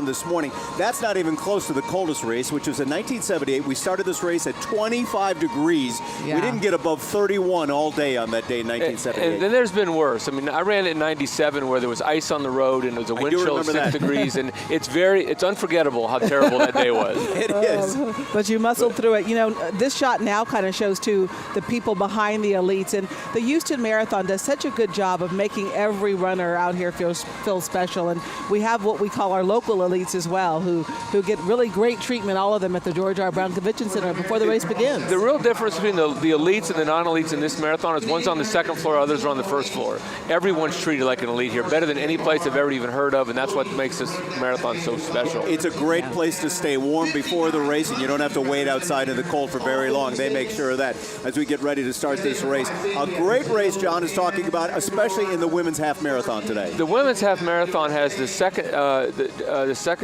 this morning. That's not even close to the coldest race, which was in 1978. We started this race at 25 degrees. Yeah. We didn't get above 31 all day on that day in 1978. And then there's been worse. I mean, I ran it in 97 where there was ice on the road and it was a wind chill of 6 degrees, and it's unforgettable how terrible that day was. It is. But you muscled through it. You know, this shot now kind of shows, too, the people behind the elites. And the Houston Marathon does such a good job of making every runner out here feel special. And we have what we call our local elites as well, who get really great treatment, all of them, at the George R. Brown Convention Center before the race begins. The real difference between the elites and the non-elites in this marathon is one's on the second floor, others are on the first floor. Everyone's treated like an elite here, better than any place I've ever even heard of, and that's what makes this marathon so special. It's a great place to stay warm before the race, and you don't have to wait outside in the cold for very long. They make sure of that as we get ready to start this race. A great race, John is talking about, especially in the women's half marathon today. The women's half marathon has the second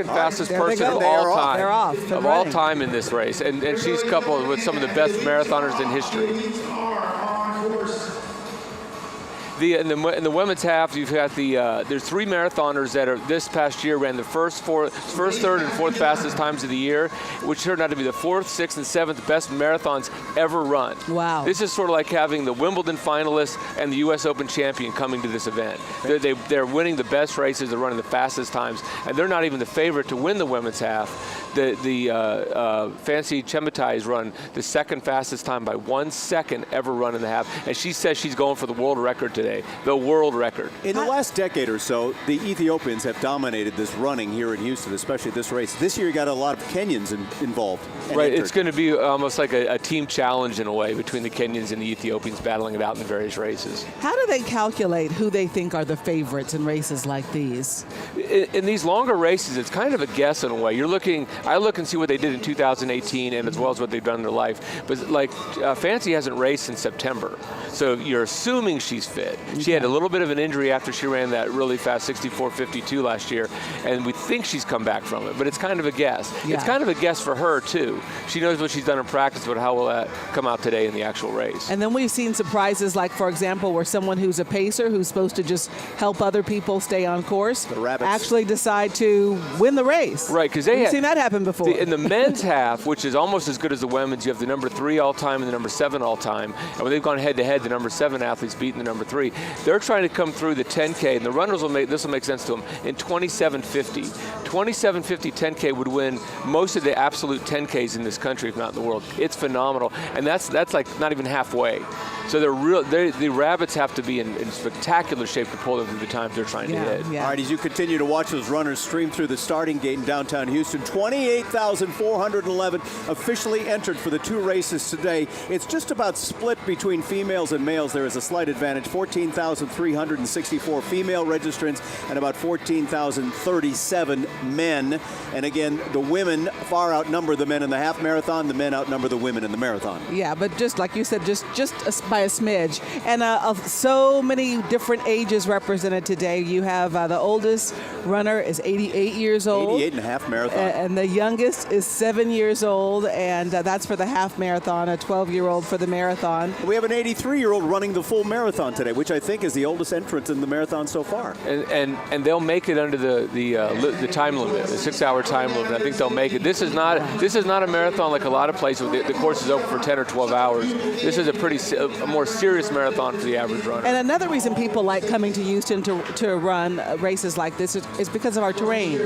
fastest person of all time. They're off. Of all time in this race, and she's coupled with some of the best marathoners in history. In the women's half, you've got there's 3 marathoners that are this past year ran the first, third, and fourth fastest times of the year, which turned out to be the 4th, 6th, and 7th best marathons ever run. Wow! This is sort of like having the Wimbledon finalist and the U.S. Open champion coming to this event. They're winning the best races, they're running the fastest times, and they're not even the favorite to win the women's half. Fancy Chematai has run the second fastest time by 1 second ever run in the half, and she says she's going for the world record today, the world record. In the last decade or so, the Ethiopians have dominated this running here in Houston, especially this race. This year you got a lot of Kenyans involved. Right, it's going to be almost like a team challenge in a way between the Kenyans and the Ethiopians battling it out in the various races. How do they calculate who they think are the favorites in races like these? In these longer races, it's kind of a guess in a way. I look and see what they did in 2018 and as well as what they've done in their life. But like Fancy hasn't raced in September, so you're assuming she's fit. She had a little bit of an injury after she ran that really fast 64.52 last year, and we think she's come back from it, but it's kind of a guess. Yeah. It's kind of a guess for her, too. She knows what she's done in practice, but how will that come out today in the actual race? And then we've seen surprises like, for example, where someone who's a pacer, who's supposed to just help other people stay on course, the rabbits, actually decide to win the race. Right, because we've seen that happen before. In the men's half, which is almost as good as the women's, you have the number 3 all-time and the number 7 all-time. And when they've gone head-to-head, the number 7 athletes beating the number 3. They're trying to come through the 10K, and the runners this will make sense to them, in 27:50. 27:50 10K would win most of the absolute 10Ks in this country, if not in the world. It's phenomenal, and that's like not even halfway. So the rabbits have to be in spectacular shape to pull them through the times they're trying to hit. Yeah. All right, as you continue to watch those runners stream through the starting gate in downtown Houston, 28,411 officially entered for the 2 races today. It's just about split between females and males. There is a slight advantage, 14,364 female registrants and about 14,037 men. And again, the women far outnumber the men in the half marathon. The men outnumber the women in the marathon. Yeah, but just like you said, just by a smidge. And of so many different ages represented today. You have the oldest runner is 88 years old. 88 and a half marathon. And the youngest is 7 years old, and that's for the half marathon, a 12-year-old for the marathon. We have an 83-year-old running the full marathon today, which I think is the oldest entrant in the marathon so far. And they'll make it under the time limit, the 6-hour time limit. I think they'll make it. This is not a marathon like a lot of places where the course is open for 10 or 12 hours. This is a more serious marathon for the average runner. And another reason people like coming to Houston to run races like this is because of our terrain.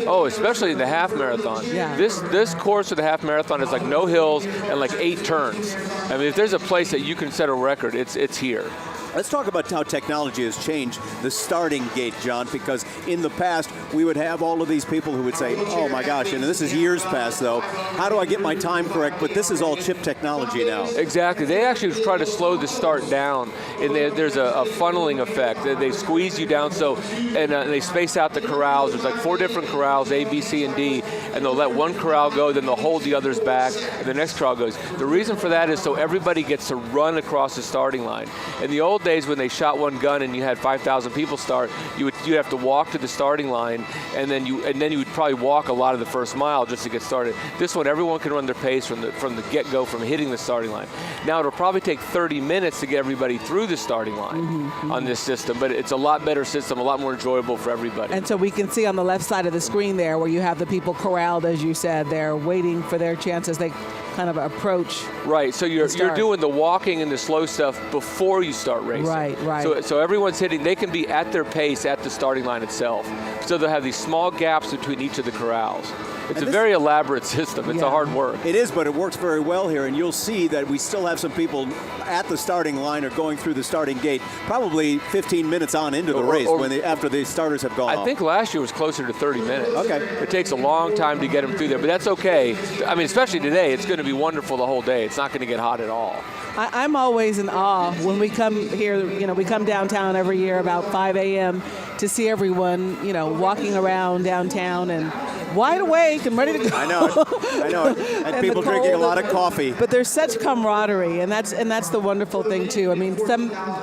Oh, especially in the half marathon. Yeah. This course of the half marathon is like no hills and like 8 turns. I mean, if there's a place that you can set a record, it's here. Let's talk about how technology has changed the starting gate, John, because in the past, we would have all of these people who would say, oh my gosh, and this is years past though, how do I get my time correct? But this is all chip technology now. Exactly. They actually try to slow the start down, and there's a funneling effect. They squeeze you down and they space out the corrals. There's like 4 different corrals, A, B, C, and D, and they'll let one corral go, then they'll hold the others back, and the next corral goes. The reason for that is so everybody gets to run across the starting line. In the old days when they shot one gun and you had 5,000 people start, you would you have to walk to the starting line, and then you would probably walk a lot of the first mile just to get started. This one, everyone can run their pace from the get-go, from hitting the starting line. Now it'll probably take 30 minutes to get everybody through the starting line on this system, but it's a lot better system, a lot more enjoyable for everybody. And so we can see on the left side of the screen there where you have the people corralled, as you said, they're waiting for their chances. They kind of approach. Right, so you're doing the walking and the slow stuff before you start racing. Right. So everyone's hitting, they can be at their pace at the starting line itself. So they'll have these small gaps between each of the corrals. It's a very elaborate system. It's a hard work. It is, but it works very well here, and you'll see that we still have some people at the starting line or going through the starting gate, probably 15 minutes on into the race after the starters have gone off. I think last year was closer to 30 minutes. Okay. It takes a long time to get them through there, but that's okay. I mean, especially today, it's going to be wonderful the whole day. It's not going to get hot at all. I'm always in awe when we come here. We come downtown every year about 5 a.m. to see everyone, walking around downtown and wide awake and ready to go. I know. And people drinking a lot of coffee. But there's such camaraderie, and that's the wonderful thing too. I mean,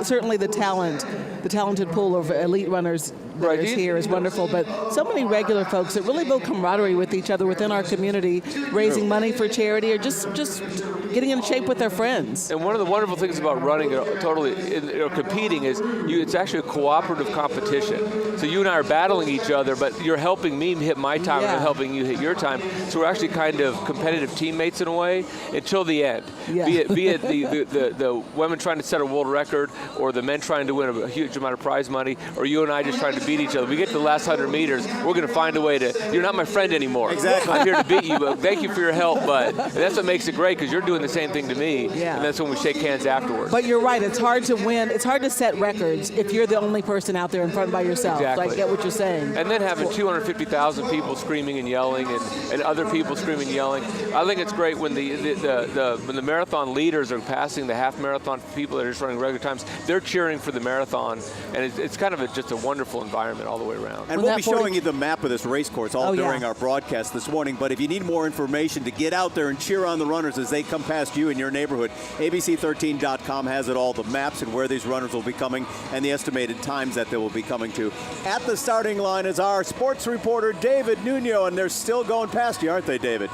certainly the talented pool of elite runners that is here is wonderful, but so many regular folks that really build camaraderie with each other within our community, raising money for charity or just getting in shape with their friends. And one of the wonderful things about running competing is it's actually a cooperative competition. So you and I are battling each other, but you're helping me hit my time and I'm helping you hit your time. So we're actually kind of competitive teammates in a way until the end. Yeah. Be it the women trying to set a world record, or the men trying to win a huge amount of prize money, or you and I just trying to beat each other. We get to the last 100 meters, we're going to find a way to, you're not my friend anymore. Exactly. I'm here to beat you, but thank you for your help. But that's what makes it great, because you're doing the same thing to me, and that's when we shake hands afterwards. But you're right, it's hard to win. It's hard to set records if you're the only person out there in front by yourself. Exactly. I get what you're saying. And then having 250,000 people screaming and yelling, and other people screaming and yelling. I think it's great when when the marathon leaders are passing the half marathon people that are just running regular times. They're cheering for the marathon, and it's kind of just a wonderful environment all the way around. And we'll be showing you the map of this race course during our broadcast this morning. But if you need more information to get out there and cheer on the runners as they come past you in your neighborhood, ABC13.com has it all, the maps and where these runners will be coming and the estimated times that they will be coming to. At the starting line is our sports reporter, David Nuno, and they're still going past you, aren't they, David?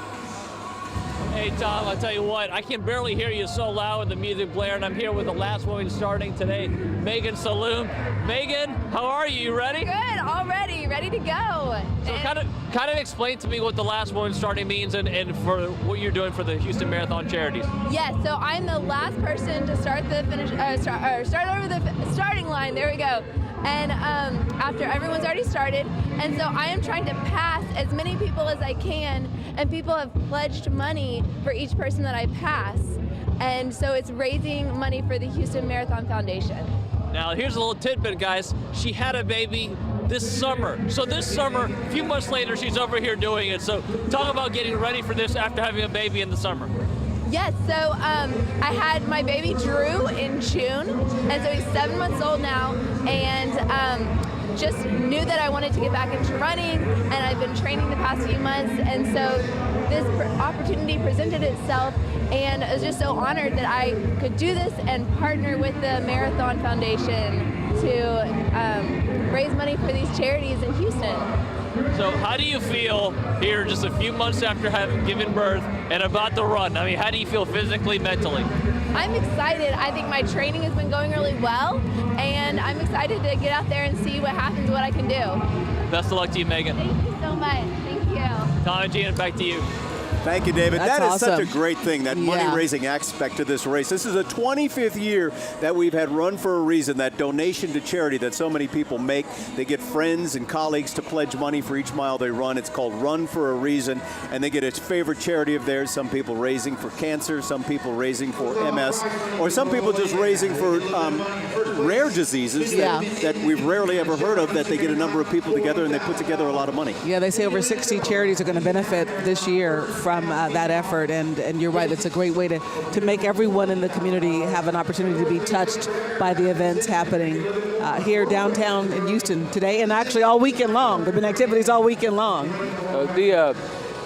Hey, Tom, I'll tell you what, I can barely hear you so loud with the music blaring. I'm here with the last woman starting today, Megan Saloom. Megan, how are you? You ready? Good, all ready to go. So kind of explain to me what the last woman starting means and for what you're doing for the Houston Marathon Charities. Yes, so I'm the last person to start the start over the starting line. There we go. And after everyone's already started, and so I am trying to pass as many people as I can, and people have pledged money for each person that I pass, and so it's raising money for the Houston Marathon Foundation. Now here's a little tidbit, guys. She had a baby this summer. So this summer, a few months later, she's over here doing it. So talk about getting ready for this after having a baby in the summer. Yes, so I had my baby Drew in June, and so he's 7 months old now, and just knew that I wanted to get back into running, and I've been training the past few months, and so this opportunity presented itself, and I was just so honored that I could do this and partner with the Marathon Foundation to raise money for these charities in Houston. So how do you feel here just a few months after having given birth and about to run? I mean, how do you feel physically, mentally? I'm excited. I think my training has been going really well, and I'm excited to get out there and see what happens, what I can do. Best of luck to you, Megan. Thank you so much. Thank you. Tom and Gina, back to you. Thank you, David. That's that is awesome. such a great thing, that money-raising aspect to this race. This is the 25th year that we've had Run for a Reason, that donation to charity that so many people make. They get friends and colleagues to pledge money for each mile they run. It's called Run for a Reason, and they get a favorite charity of theirs. Some people raising for cancer, some people raising for MS, or some people just raising for rare diseases that we've rarely ever heard of, that they get a number of people together and they put together a lot of money. Yeah, they say over 60 charities are going to benefit this year from that effort, and you're right, it's a great way to make everyone in the community have an opportunity to be touched by the events happening here downtown in Houston today, and actually all weekend long. There have been activities all weekend long.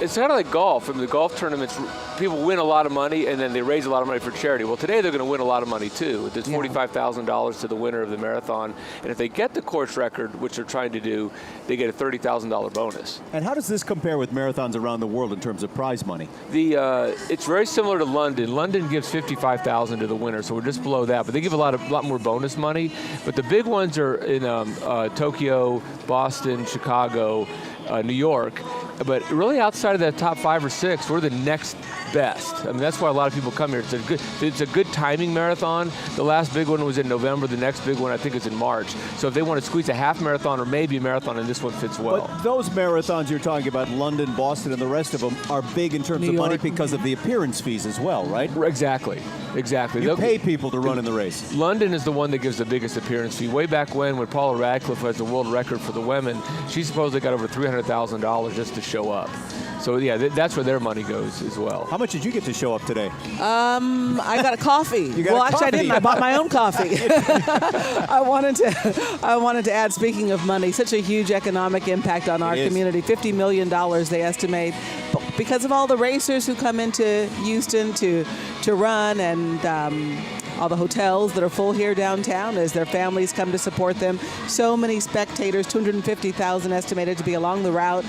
it's kind of like golf. In the golf tournaments, people win a lot of money and then they raise a lot of money for charity. Well, today they're going to win a lot of money too. There's $45,000 to the winner of the marathon, and if they get the course record, which they're trying to do, they get a $30,000 bonus. And how does this compare with marathons around the world in terms of prize money? It's very similar to London. London gives $55,000 to the winner, so we're just below that. But they give a lot more bonus money. But the big ones are in Tokyo, Boston, Chicago, New York. But really outside of that top 5 or 6, we're the next best. I mean, that's why a lot of people come here. It's a good timing marathon. The last big one was in November. The next big one, I think, is in March. So if they want to squeeze a half marathon or maybe a marathon, and this one fits well. But those marathons you're talking about, London, Boston, and the rest of them, are big in terms of money because of the appearance fees as well, right? Exactly. You pay people to run in the race. London is the one that gives the biggest appearance fee. Way back when Paula Radcliffe has the world record for the women, she supposedly got over $300,000 just to show up. So yeah, that's where their money goes as well. How much did you get to show up today? I got a coffee. Actually, I didn't. I bought my own coffee. I wanted to add, speaking of money, such a huge economic impact on our community. $50 million they estimate, because of all the racers who come into Houston to run, and all the hotels that are full here downtown as their families come to support them. So many spectators, 250,000 estimated to be along the route,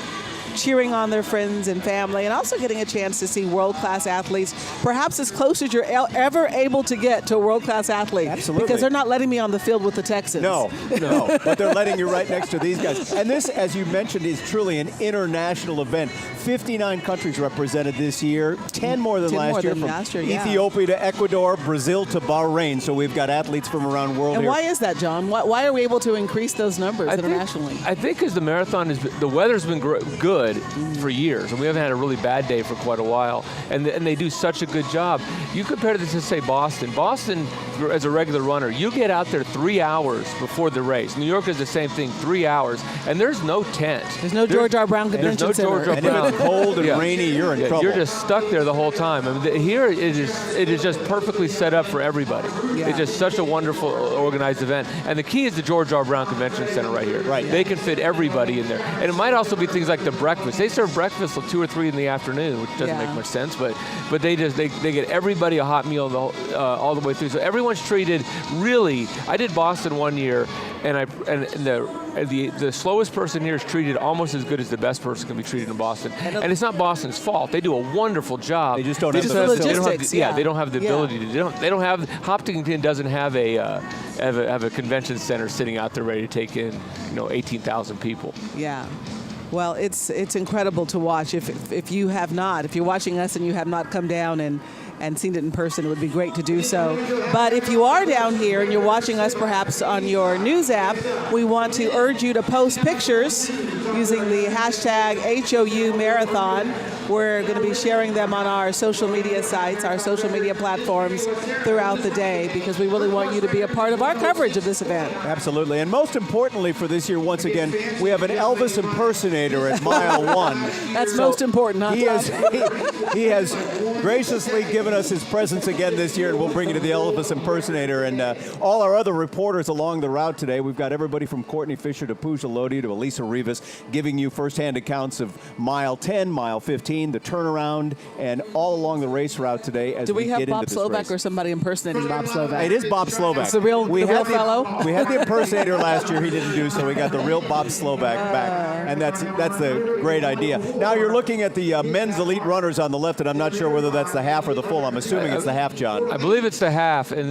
cheering on their friends and family, and also getting a chance to see world-class athletes, perhaps as close as you're ever able to get to a world-class athlete. Absolutely. Because they're not letting me on the field with the Texans. No, but they're letting you right next to these guys. And this, as you mentioned, is truly an international event. 59 countries represented this year, 10 more than last year. From Ethiopia to Ecuador, Brazil to Bahrain. So we've got athletes from around the world and here. why is that, John? Why are we able to increase those numbers internationally? I think because the marathon the weather's been good for years, and we haven't had a really bad day for quite a while. And they do such a good job. You compare this to, say, Boston. Boston, as a regular runner, you get out there 3 hours before the race. New York is the same thing, 3 hours, and there's no tent. There's no George R. Brown Convention Center. George R. Brown. And if it's cold and rainy, you're in trouble. You're just stuck there the whole time. I mean, here it is just perfectly set up for everybody. Yeah. It's just such a wonderful organized event. And the key is the George R. Brown Convention Center right here. Right. They can fit everybody in there. And it might also be things like the breakfast. They serve breakfast till 2 or 3 in the afternoon, which doesn't make much sense. But they get everybody a hot meal all the way through. So everyone's treated really. I did Boston one year, and the slowest person here is treated almost as good as the best person can be treated in Boston. And it's not Boston's fault. They do a wonderful job. They just don't have the logistics. They don't have the ability to. They don't have. Hopkinton doesn't have a convention center sitting out there ready to take in 18,000 people. Yeah. Well, it's incredible to watch. If you're watching us and you have not come down and seen it in person, it would be great to do so. But if you are down here and you're watching us perhaps on your news app, we want to urge you to post pictures using the hashtag HOU Marathon. We're going to be sharing them on our social media sites, our social media platforms throughout the day, because we really want you to be a part of our coverage of this event. Absolutely. And most importantly for this year, once again, we have an Elvis impersonator at mile 1. That's most important, huh? He has graciously given us his presence again this year, and we'll bring you to the Elvis impersonator. And all our other reporters along the route today, we've got everybody from Courtney Fisher to Pooja Lodi to Elisa Rivas giving you firsthand accounts of mile 10, mile 15, the turnaround, and all along the race route today as we get into this race. Do we have Bob Slovak or somebody impersonating Bob Slovak? It is Bob Slovak. It's the real fellow? We had the impersonator last year. He didn't do so. We got the real Bob Slovak back, and that's the great idea. Now you're looking at the men's elite runners on the left, and I'm not sure whether that's the half or the full. I'm assuming it's the half, John. I believe it's the half, and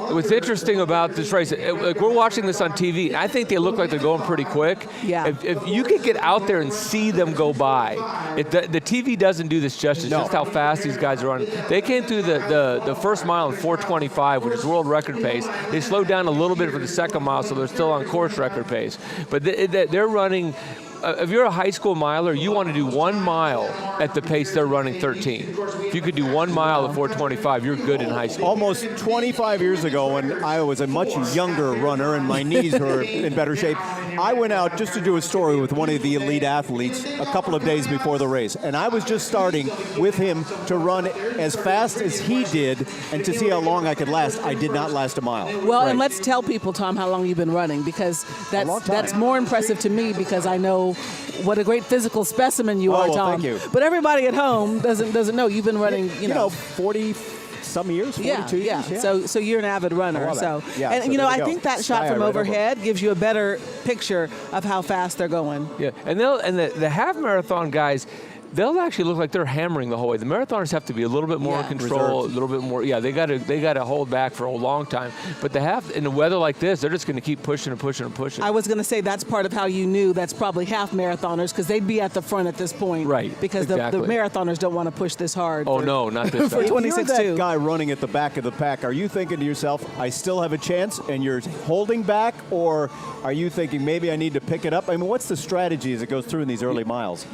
what's interesting about this race, we're watching this on TV, and I think they look like they're going pretty quick. Yeah. If you could get out there and see them go by, the TV doesn't do this justice, just how fast these guys are running. They came through the first mile in 4:25, which is world record pace. They slowed down a little bit for the second mile, so they're still on course record pace. But they're running. If you're a high school miler, you want to do 1 mile at the pace they're running 13. If you could do 1 mile at 4:25, you're good in high school. Almost 25 years ago, when I was a much younger runner and my knees were in better shape, I went out just to do a story with one of the elite athletes a couple of days before the race. And I was just starting with him to run as fast as he did and to see how long I could last. I did not last a mile. Well, and let's tell people, Tom, how long you've been running, because that's more impressive to me, because I know know what a great physical specimen you are, well, Tom. thank you. But everybody at home doesn't know you've been running. You know, 40 some years, 42 yeah. years. So you're an avid runner. love So that. Yeah, and so you know, there we I go. think that shot Sky from right over. overhead gives you a better picture of how fast they're going. Yeah, and the half marathon guys, they'll actually look like they're hammering the whole way. The marathoners have to be a little bit more in Yeah. control, Reserved. a little bit more. Yeah, they got to hold back for a long time. But the half in the weather like this, they're just going to keep pushing and pushing and pushing. I was going to say that's part of how you knew that's probably half marathoners because they'd be at the front at this point. Right, Because exactly. the marathoners don't want to push this hard. Oh for- no, not this for time. 20. If you're 26-2. that guy running at the back of the pack, are you thinking to yourself, I still have a chance, and you're holding back, or are you thinking maybe I need to pick it up? I mean, what's the strategy as it goes through in these early miles?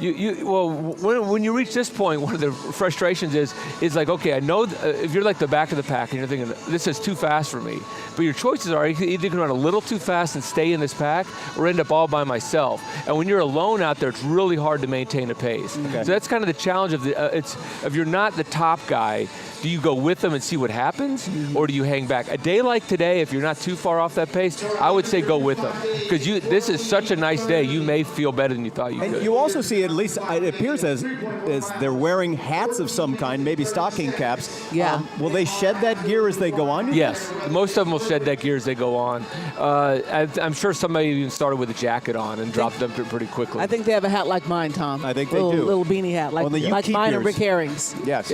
Well, when you reach this point, one of the frustrations is like, okay, I know if you're like the back of the pack and you're thinking, this is too fast for me, but your choices are either you can run a little too fast and stay in this pack or end up all by myself. And when you're alone out there, it's really hard to maintain a pace. Okay. So that's kind of the challenge of if you're not the top guy, do you go with them and see what happens, or do you hang back? A day like today, if you're not too far off that pace, I would say go with them, because this is such a nice day. You may feel better than you thought you And could. you also see, at least it appears as they're wearing hats of some kind, maybe stocking caps. Yeah. Will they shed that gear as they go on? Yes, most of them will shed that gear as they go on. I'm sure somebody even started with a jacket on and dropped them pretty quickly. I think they have a hat like mine, Tom. I think they little, do. Little beanie hat like, Well, then you like keep mine and yours. Rick Herring's. Yes.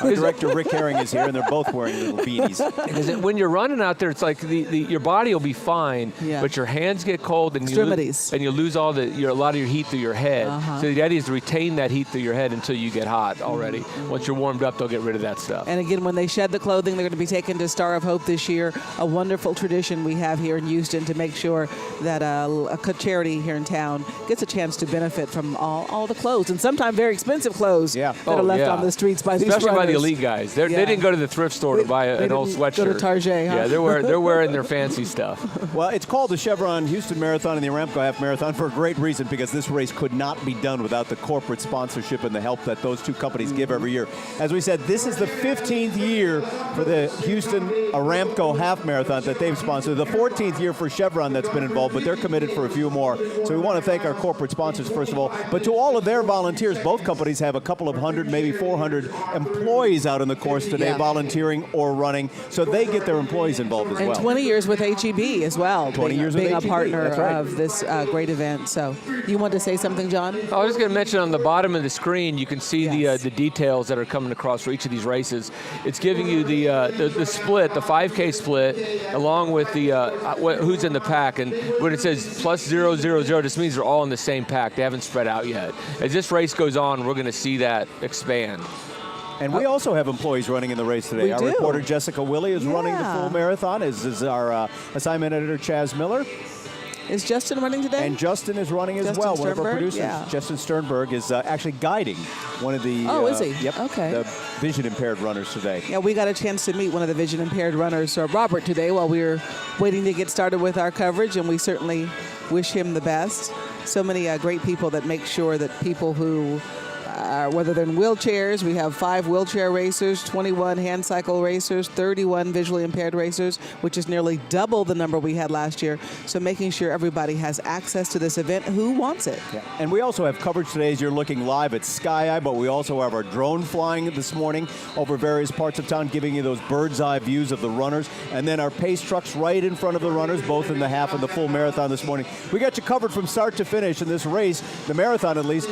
Our director, Rick Herring, is here, and they're both wearing little beanies. Is it when you're running out there, it's like your body will be fine, Yeah. but your hands get cold and Extremities. you lose all a lot of your heat through your head. So the idea is to retain that heat through your head until you get hot already. Once you're warmed up, they'll get rid of that stuff. And again, when they shed the clothing, they're going to be taken to Star of Hope this year, a wonderful tradition we have here in Houston to make sure that a charity here in town gets a chance to benefit from all the clothes, and sometimes very expensive clothes Yeah. that are left yeah. on the streets by these Especially by the runners. elite guys. They Yeah. didn't go to the thrift store to buy They an old didn't sweatshirt. go to Target, huh? Yeah, they're wearing their fancy stuff. Well, it's called the Chevron Houston Marathon and the Aramco Half Marathon for a great reason, because this race could not be done without the corporate sponsorship and the help that those two companies give every year. As we said, this is the 15th year for the Houston Aramco Half Marathon that they've sponsored, the 14th year for Chevron that's been involved, but they're committed for a few more. So we want to thank our corporate sponsors, first of all, but to all of their volunteers. Both companies have a couple of hundred, maybe 400 employees out on the course today, Yeah. volunteering or running, so they get their employees involved as And well. 20 years with HEB as well. 20 years with being HEB, a partner that's right. of this great event. So you want to say something, John? I was just going to mention on the bottom of the screen, you can see Yes. the details that are coming across for each of these races. It's giving you the split, the 5K split, along with the who's in the pack. And when it says plus 000, this means they're all in the same pack. They haven't spread out yet. As this race goes on, we're going to see that expand. And we also have employees running in the race today. We Our do. reporter Jessica Willie is running the Yeah. full marathon, as is our assignment editor Chaz Miller. Is Justin running today? And Justin is running as Justin well. One of our Sternberg? producers, Yeah. Justin Sternberg, is actually guiding one of the Oh, is he? Yep, Okay. the vision impaired runners today. Yeah, we got a chance to meet one of the vision impaired runners, Robert, today while we were waiting to get started with our coverage, and we certainly wish him the best. So many great people that make sure that people who, whether they're in wheelchairs, we have 5 wheelchair racers, 21 hand cycle racers, 31 visually impaired racers, which is nearly double the number we had last year. So making sure everybody has access to this event who wants it. Yeah. And we also have coverage today as you're looking live at Sky Eye, but we also have our drone flying this morning over various parts of town, giving you those bird's eye views of the runners. And then our pace trucks right in front of the runners, both in the half and the full marathon this morning. We got you covered from start to finish in this race, the marathon at least,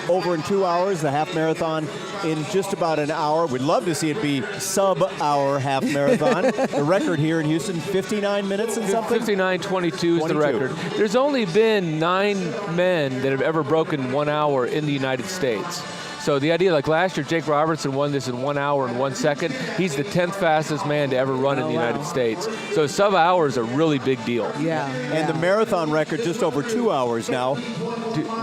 over in 2 hours, the half marathon in just about an hour. We'd love to see it be sub-hour half marathon. The record here in Houston, 59 minutes and something. 59:22 is the 22. record. There's only been 9 men that have ever broken 1 hour in the United States. So the idea, like last year, Jake Robertson won this in 1 hour and 1 second. He's the 10th fastest man to ever run in the United States. So sub-hour is a really big deal. Yeah. And the marathon record just over 2 hours now,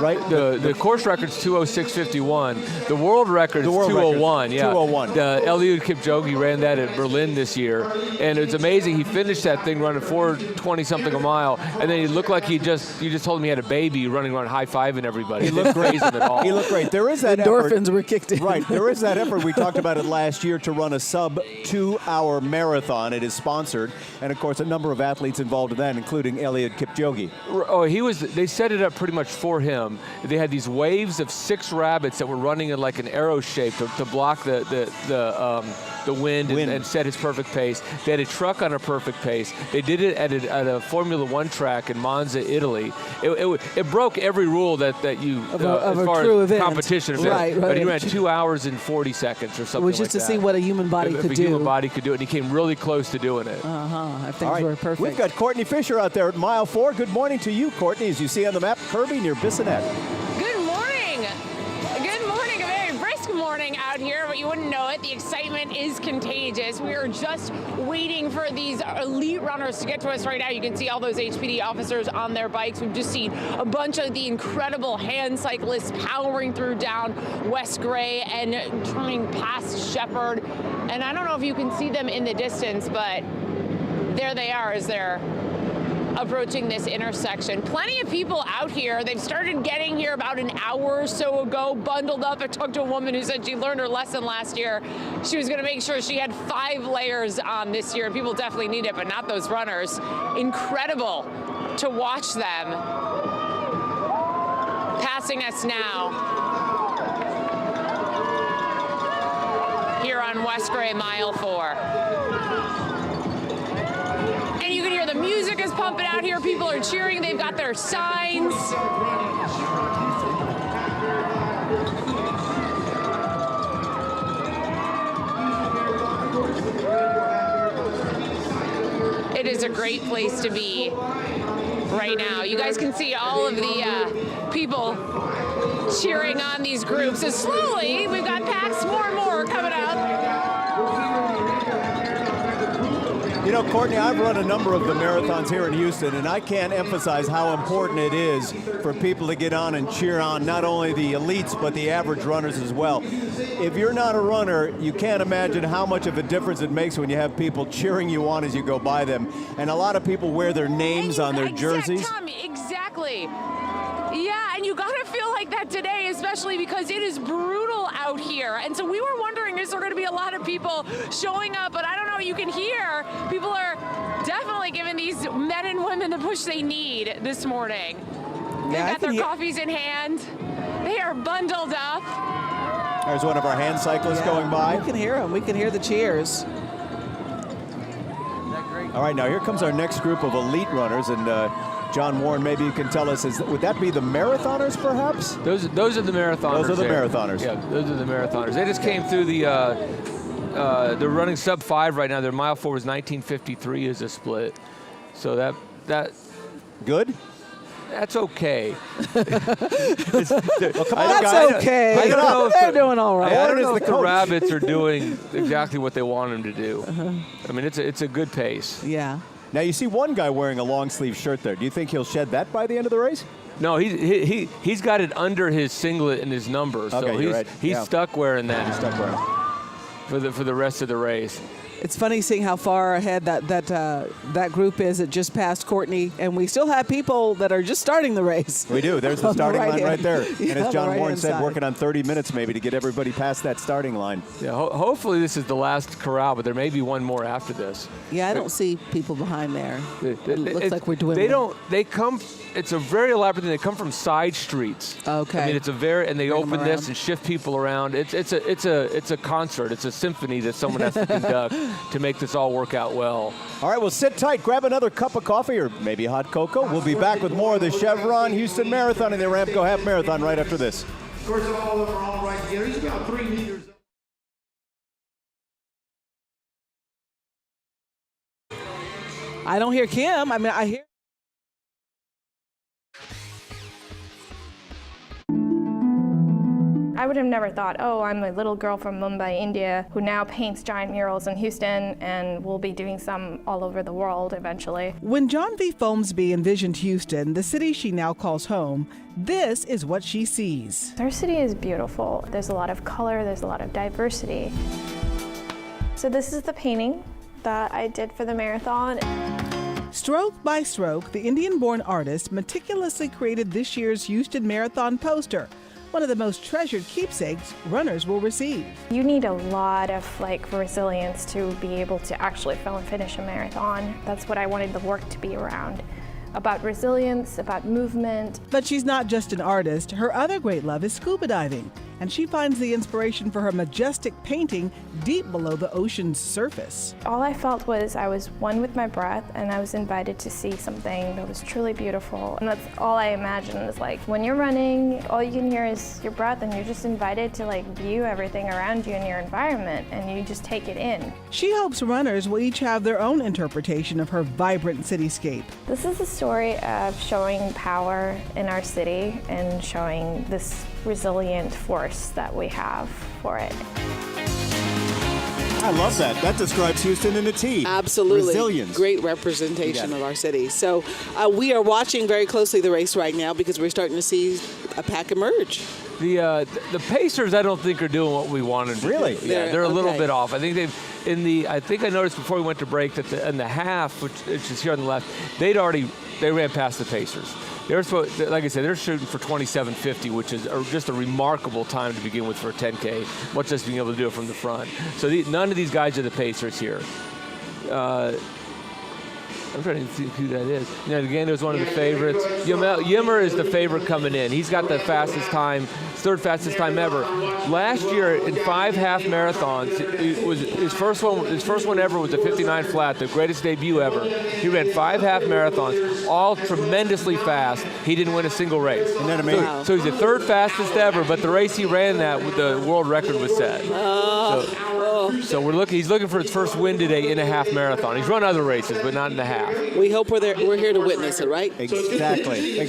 right? The course record's 2:06:51. The world record is The world 2:01. record's Yeah, 2:01. Eliud Kipchoge ran that at Berlin this year, and it's amazing. He finished that thing running 4:20 something a mile, and then he looked like you just told him he had a baby running around high-fiving everybody. He looked crazy at all. He looked great. There is that effort. Endorphins were kicked in. Right, there is that effort. We talked about it last year to run a sub-2 hour marathon. It is sponsored, and of course, a number of athletes involved in that, including Eliud Kipchoge. Oh, they set it up pretty much for for him. They had these waves of 6 rabbits that were running in like an arrow shape to block the wind and set his perfect pace. They had a truck on a perfect pace. They did it at a Formula One track in Monza, Italy. It broke every rule that you Of as a far true as event. competition event. Right. But he ran 2 hours and 40 seconds or something Which is like to that. see what a human body If could a do. human body could do it, and he came really close to doing it. If All things right, were perfect. we've got Courtney Fisher out there at mile 4. Good morning to you, Courtney. As you see on the map, Kirby near Bissonnette. Good morning. Good morning. A very brisk morning out here, but you wouldn't know it. The excitement is contagious. We are just waiting for these elite runners to get to us right now. You can see all those HPD officers on their bikes. We've just seen a bunch of the incredible hand cyclists powering through down West Gray and turning past Shepherd. And I don't know if you can see them in the distance, but there they are as they're approaching this intersection. Plenty of people out here. They've started getting here about an hour or so ago, bundled up. I talked to a woman who said she learned her lesson last year. She was going to make sure she had 5 layers on this year. People definitely need it, but not those runners. Incredible to watch them passing us now here on West Gray Mile 4. And you can hear the music is pumping out here. People are cheering. They've got their signs. It is a great place to be right now. You guys can see all of the people cheering on these groups. And slowly, we've got packs more and more coming out. You know, Courtney, I've run a number of the marathons here in Houston, and I can't emphasize how important it is for people to get on and cheer on not only the elites, but the average runners as well. If you're not a runner, you can't imagine how much of a difference it makes when you have people cheering you on as you go by them. And a lot of people wear their names on their jerseys. Exactly. Yeah, and you gotta feel like that today, especially because it is brutal out here. And so we were wondering, is there gonna be a lot of people showing up? But I don't know, you can hear people are definitely giving these men and women the push they need this morning. They've got their coffees in hand. They are bundled up. There's one of our hand cyclists going by. We can hear them. We can hear the cheers. All right, now here comes our next group of elite runners, and John Warren, maybe you can tell us, would that be the marathoners, perhaps? Those are the marathoners. Those are the there. marathoners. Yeah, those are the marathoners. They just came through they're running sub 5 right now. Their mile 4 was 19:53 as a split. So that good. That's okay. Well, come on, That's guys. okay. I don't know if They're doing all right. I don't Warren know is if the the coach. rabbits are doing exactly what they want them to do. I mean, it's a good pace. Yeah. Now you see one guy wearing a long sleeve shirt there. Do you think he'll shed that by the end of the race? No, he's got it under his singlet and his number, so Okay, you're right. he's Yeah. stuck wearing that. He's stuck wearing. For the rest of the race. It's funny seeing how far ahead that group is. It just passed Courtney, and we still have people that are just starting the race. We do. There's the On the starting line right-hand- right there. Yeah, And as on John the Warren right-hand said, side. working on 30 minutes maybe to get everybody past that starting line. Yeah, hopefully this is the last corral, but there may be one more after this. Yeah, I don't see people behind there. It looks It- like we're doing. They come, it's a very elaborate thing. They come from side streets. Okay. I mean, and they Bring 'em open this around. and shift people around. It's a concert. It's a symphony that someone has to conduct to make this all work out well. All right, well, sit tight. Grab another cup of coffee or maybe hot cocoa. We'll be back with more of the Chevron Houston Marathon and the Aramco Half Marathon right after this. Of course, all of them are all right together. He's about 3 meters. I don't hear Kim. I mean, I hear. I would have never thought, oh, I'm a little girl from Mumbai, India, who now paints giant murals in Houston and will be doing some all over the world eventually. When John V. Foamsby envisioned Houston, the city she now calls home, this is what she sees. Our city is beautiful. There's a lot of color, there's a lot of diversity. So this is the painting that I did for the marathon. Stroke by stroke, the Indian-born artist meticulously created this year's Houston Marathon poster, one of the most treasured keepsakes runners will receive. You need a lot of resilience to be able to actually finish a marathon. That's what I wanted the work to be around. about resilience, about movement. But she's not just an artist. Her other great love is scuba diving, and she finds the inspiration for her majestic painting deep below the ocean's surface. All I felt was I was one with my breath, and I was invited to see something that was truly beautiful. And that's all I imagine is like when you're running, all you can hear is your breath, and you're just invited to like view everything around you in your environment, and you just take it in. She hopes runners will each have their own interpretation of her vibrant cityscape. This is a story of showing power in our city and showing this resilient force that we have for it. I love that. That describes Houston in a T. Absolutely. Resilience. Great representation of our city. So we are watching very closely the race right now because we're starting to see a pack emerge. The Pacers, I don't think are doing what we wanted to Really? do. Yeah, they're a little Okay. bit off. I think I think I noticed before we went to break that in the half, which is here on the left, they ran past the Pacers. They're supposed, like I said, they're shooting for 27:50, which is just a remarkable time to begin with for a 10K, much less being able to do it from the front. So none of these guys are the Pacers here. I'm trying to think who that is. You know, again, there's one of the favorites. Yimmer is the favorite coming in. He's got the fastest time, third fastest time ever. Last year in 5 half marathons, it was his first one ever was a 59 flat, the greatest debut ever. He ran 5 half marathons, all tremendously fast. He didn't win a single race. Isn't that amazing? So he's the third fastest ever, but the race he ran the world record was set. So he's looking for his first win today in a half marathon. He's run other races, but not in a half. We hope we're here to witness it, right? Exactly.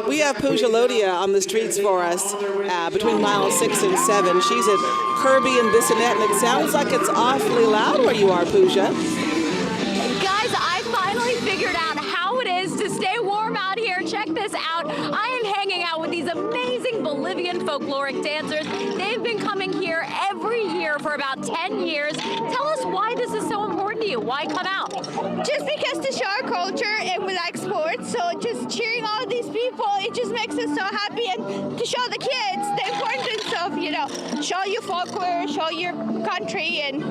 We have Pooja Lodia on the streets for us between miles 6 and 7. She's at Kirby and Bissonnette, and it sounds like it's awfully loud where you are, Pooja. Guys, I finally figured out how it is to stay warm out here. Check this out. I am hanging out with these amazing Bolivian folkloric dancers. They've been coming here every year for about 10 years. Tell us why this is so important to you. Why come out? Just because to show our culture and we like sports, so just cheering all these people, it just makes us so happy, and to show the kids the importance of, show your folklore, show your country, and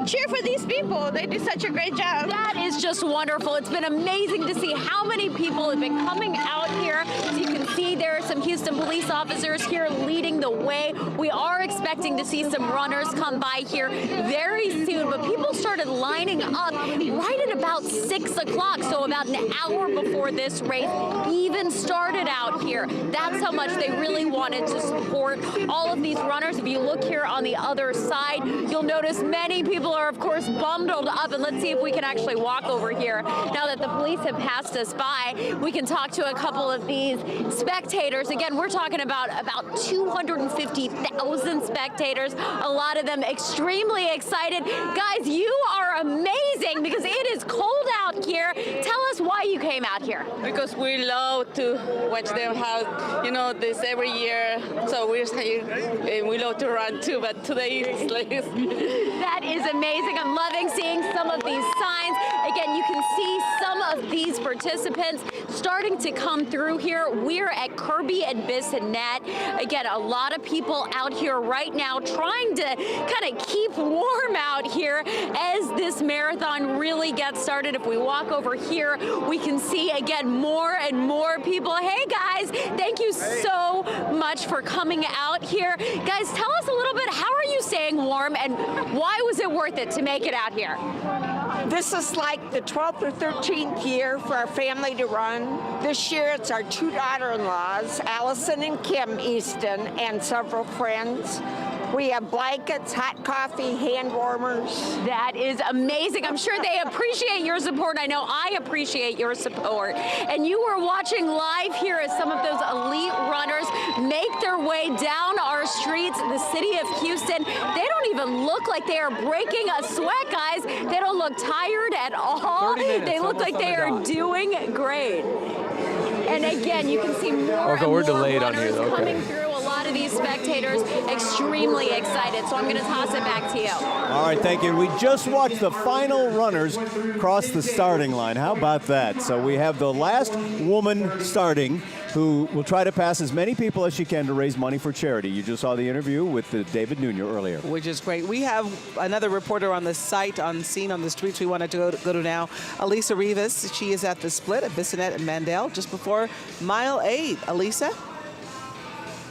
cheer for these people. They do such a great job. That is just wonderful. It's been amazing to see how many people have been coming out here. So you can see there are some Houston police officers here leading the way. We are expecting to see some runners come by here very soon, but people started lining up right at about 6 o'clock, so about an hour before this race even started out here. That's how much they really wanted to support all of these runners. If you look here on the other side, you'll notice many people are, of course, bundled up, and let's see if we can actually walk over here. Now that the police have passed us by, we can talk to a couple of these spectators. Again, we're talking about 250,000 spectators, a lot of them extremely excited. Guys, you are amazing because it is cold out here. Tell us why you came out here. Because we love to watch them have, this every year. So we're here and we love to run too, but today is like That is amazing. I'm loving seeing some of these signs. Again, you can see some of these participants starting to come through here. We're at Kirby and Bissonnette. Again, a lot of people out here right now trying to kind of keep warm out here as this marathon really gets started. If we walk over here, we can see again more and more people. Hey guys, thank you so much for coming out here. Guys, tell us a little bit, how are you staying warm and why was it worth it to make it out here? This is like the 12th or 13th year for our family to run. This year it's our 2 daughter-in-laws, Allison and Kim Easton, and several friends. We have blankets, hot coffee, hand warmers. That is amazing. I'm sure they appreciate your support. I know I appreciate your support. And you were watching live here as some of those elite runners make their way down our streets in the city of Houston. They don't even look like they are breaking a sweat, guys. They don't look tired at all. They look like they are doing great. And again, you can see more and more runners coming through. A lot of these spectators extremely excited. So I'm going to toss it back to you. All right, thank you. We just watched the final runners cross the starting line. How about that? So we have the last woman starting who will try to pass as many people as she can to raise money for charity. You just saw the interview with David Nuno earlier. Which is great. We have another reporter on the site, on scene on the streets we wanted to go to now, Elisa Rivas. She is at the split at Bissonnet and Mandel just before mile 8. Elisa?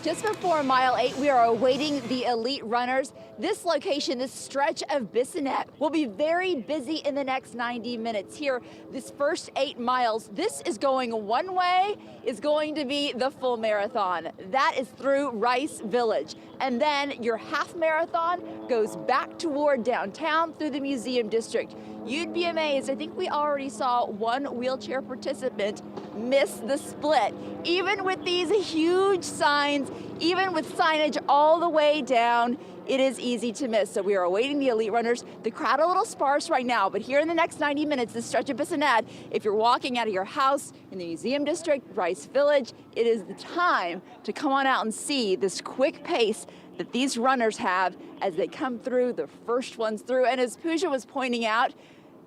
Just before mile 8, we are awaiting the elite runners. This location, this stretch of Bissonnet, will be very busy in the next 90 minutes. Here, this first 8 miles, this is going one way, is going to be the full marathon. That is through Rice Village. And then your half marathon goes back toward downtown through the Museum District. You'd be amazed. I think we already saw one wheelchair participant miss the split. Even with these huge signs, even with signage all the way down, it is easy to miss. So we are awaiting the elite runners. The crowd a little sparse right now, but here in the next 90 minutes, this stretch of Bissonnet, if you're walking out of your house in the Museum District, Rice Village, it is the time to come on out and see this quick pace that these runners have as they come through, the first ones through. And as Pooja was pointing out,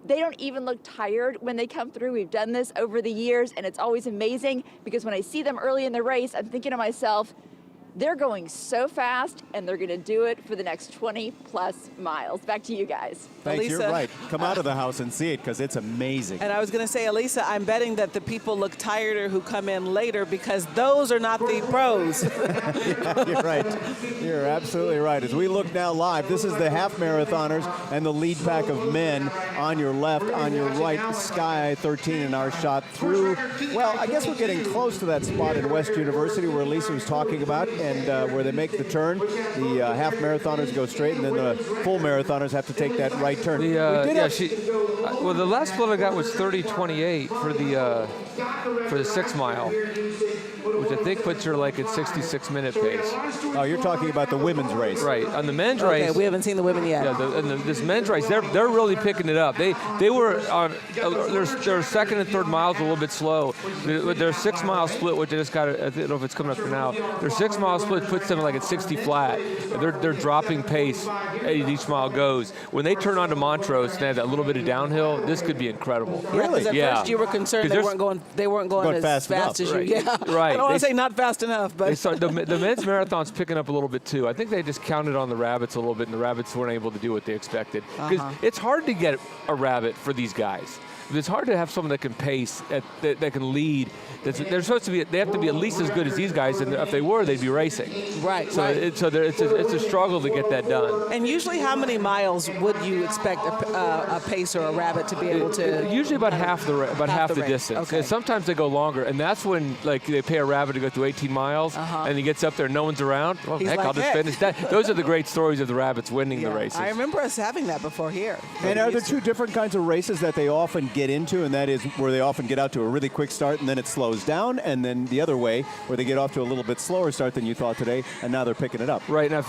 they don't even look tired when they come through. We've done this over the years, and it's always amazing because when I see them early in the race, I'm thinking to myself, they're going so fast, and they're going to do it for the next 20-plus miles. Back to you guys. Thanks, Elisa, you're right. Come out of the house and see it because it's amazing. And I was going to say, Elisa, I'm betting that the people look tireder who come in later because those are not the pros. You're right. You're absolutely right. As we look now live, this is the half marathoners and the lead pack of men on your left, on your right, Sky 13 in our shot through. Well, I guess we're getting close to that spot in West University where Lisa was talking about, and where they make the turn. The half marathoners go straight, and then the full marathoners have to take that right turn. Well, the last split I got was 30:28 for the 6 mile, which I think puts her like at 66-minute pace. Oh, you're talking about the women's race, right? On the men's race, we haven't seen the women yet. Yeah, this men's race, they're really picking it up. They were on their second and third miles a little bit slow. Their 6 mile split, which I just got, I don't know if it's coming up now. Their 6 mile split puts them like at 60 flat. They're dropping pace as each mile goes. When they turn onto Montrose and have that little bit of downhill, this could be incredible. Really? At first you were concerned they weren't going as fast as you. Right. Yeah. Right. I don't want to say not fast enough, but the men's marathon's picking up a little bit too. I think they just counted on the rabbits a little bit, and the rabbits weren't able to do what they expected. Because it's hard to get a rabbit for these guys. It's hard to have someone that can pace, that can lead. They're supposed to be. They have to be at least as good as these guys, and if they were, they'd be racing. Right. So it's a struggle to get that done. And usually, how many miles would you expect a pace or a rabbit to be able to? Usually about half the distance. Okay. Sometimes they go longer, and that's when like they pay a rabbit to go through 18 miles, and he gets up there, no one's around. Well, heck, I'll just finish that. Those are the great stories of the rabbits winning the races. I remember us having that before here. And are there two different kinds of races that they often get into, and that is where they often get out to a really quick start and then it slows down, and then the other way where they get off to a little bit slower start than you thought today, and now they're picking it up. Right. Now, if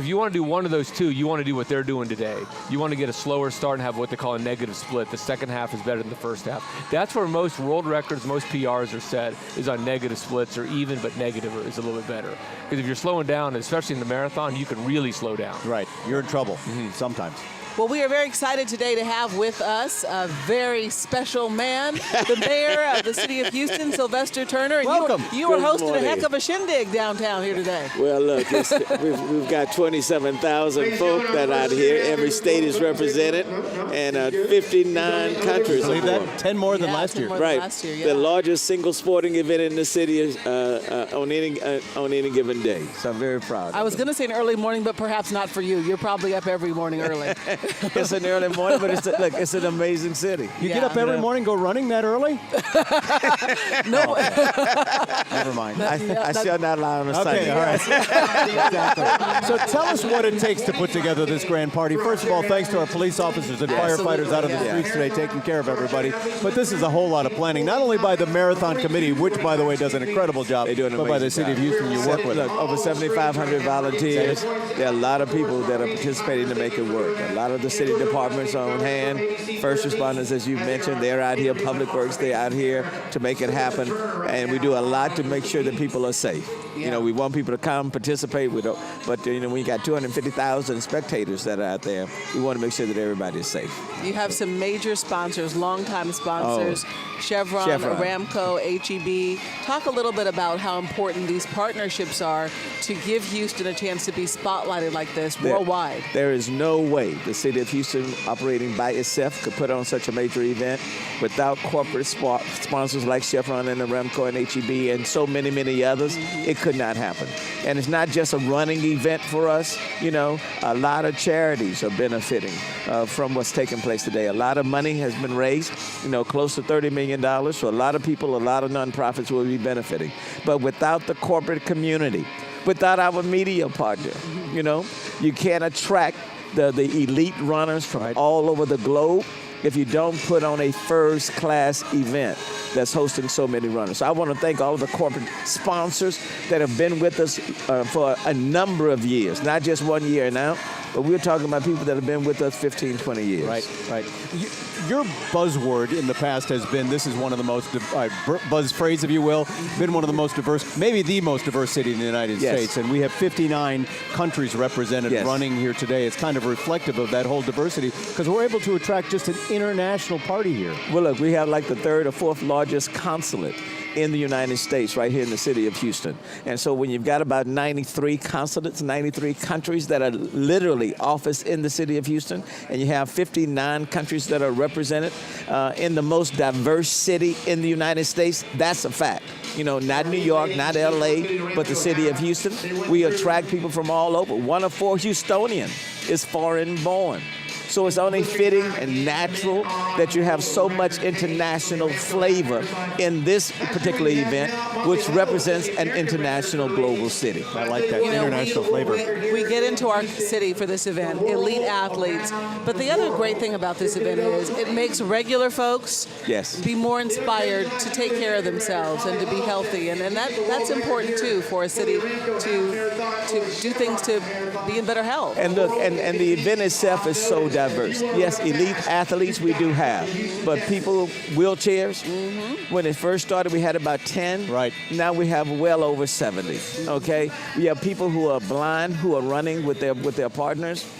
you want to do one of those two, you want to do what they're doing today. You want to get a slower start and have what they call a negative split. The second half is better than the first half. That's where most world records, most PRs are set, is on negative splits, or even but negative is a little bit better. Because if you're slowing down, especially in the marathon, you can really slow down. Right. You're in trouble sometimes. Well, we are very excited today to have with us a very special man, the mayor of the city of Houston, Sylvester Turner. And welcome. You were hosting a heck of a shindig downtown here today. Well, look, we've got 27,000 folk that are out here. Every state is represented, and 59 countries. Believe that? 10 more than last year. Right. Last year, yeah. The largest single sporting event in the city on any given day. So I'm very proud. I was going to say an early morning, but perhaps not for you. You're probably up every morning early. It's an early morning, but it's an amazing city. You get up every morning, go running that early? No. Never mind. I shall not lie on a Sunday. Okay, all right. Exactly. So tell us what it takes to put together this grand party. First of all, thanks to our police officers and firefighters out on the streets today taking care of everybody. But this is a whole lot of planning, not only by the Marathon Committee, which, by the way, does an incredible job, but by the city of Houston you work with. Look, over 7,500 volunteers. There are a lot of people that are participating to make it work. A lot lot of the city departments are on hand. First responders, as you mentioned, they're out here. Public Works, they're out here to make it happen. And we do a lot to make sure that people are safe. You know, we want people to come, participate, but you know, when you got 250,000 spectators that are out there, we want to make sure that everybody is safe. You have some major sponsors, longtime sponsors, Chevron, Aramco, HEB. Talk a little bit about how important these partnerships are to give Houston a chance to be spotlighted like this worldwide. There is no way the city of Houston, operating by itself, could put on such a major event without corporate sponsors like Chevron and Aramco and HEB and so many, many others. It could not happen. And it's not just a running event for us. You know, a lot of charities are benefiting from what's taking place today. A lot of money has been raised, you know, close to $30 million. So a lot of people, a lot of nonprofits will be benefiting. But without the corporate community, without our media partner, you know, you can't attract the elite runners from all over the globe if you don't put on a first-class event that's hosting so many runners. So I want to thank all of the corporate sponsors that have been with us for a number of years, not just 1 year now, but we're talking about people that have been with us 15, 20 years. Right. Your buzzword in the past has been, this is one of the most, buzz phrase if you will, been one of the most diverse, maybe the most diverse city in the United States. And we have 59 countries represented running here today. It's kind of reflective of that whole diversity because we're able to attract just an international party here. Well, look, we have like the third or fourth largest consulate in the United States right here in the city of Houston. And so when you've got about 93 consulates, 93 countries that are literally officed in the city of Houston, and you have 59 countries that are represented in the most diverse city in the United States, that's a fact. You know, not New York, not LA, but the city of Houston. We attract people from all over. 1 of 4 Houstonians is foreign born. So it's only fitting and natural that you have so much international flavor in this particular event, which represents an international global city. I like that, international flavor. We get into our city for this event, elite athletes. But the other great thing about this event is it makes regular folks be more inspired to take care of themselves and to be healthy. And that's important, too, for a city to do things to be in better health. And look, and the event itself is so diverse. Yes, elite athletes we do have, but people, wheelchairs, when it first started we had about 10. Right. Now we have well over 70, okay? We have people who are blind who are running with their partners,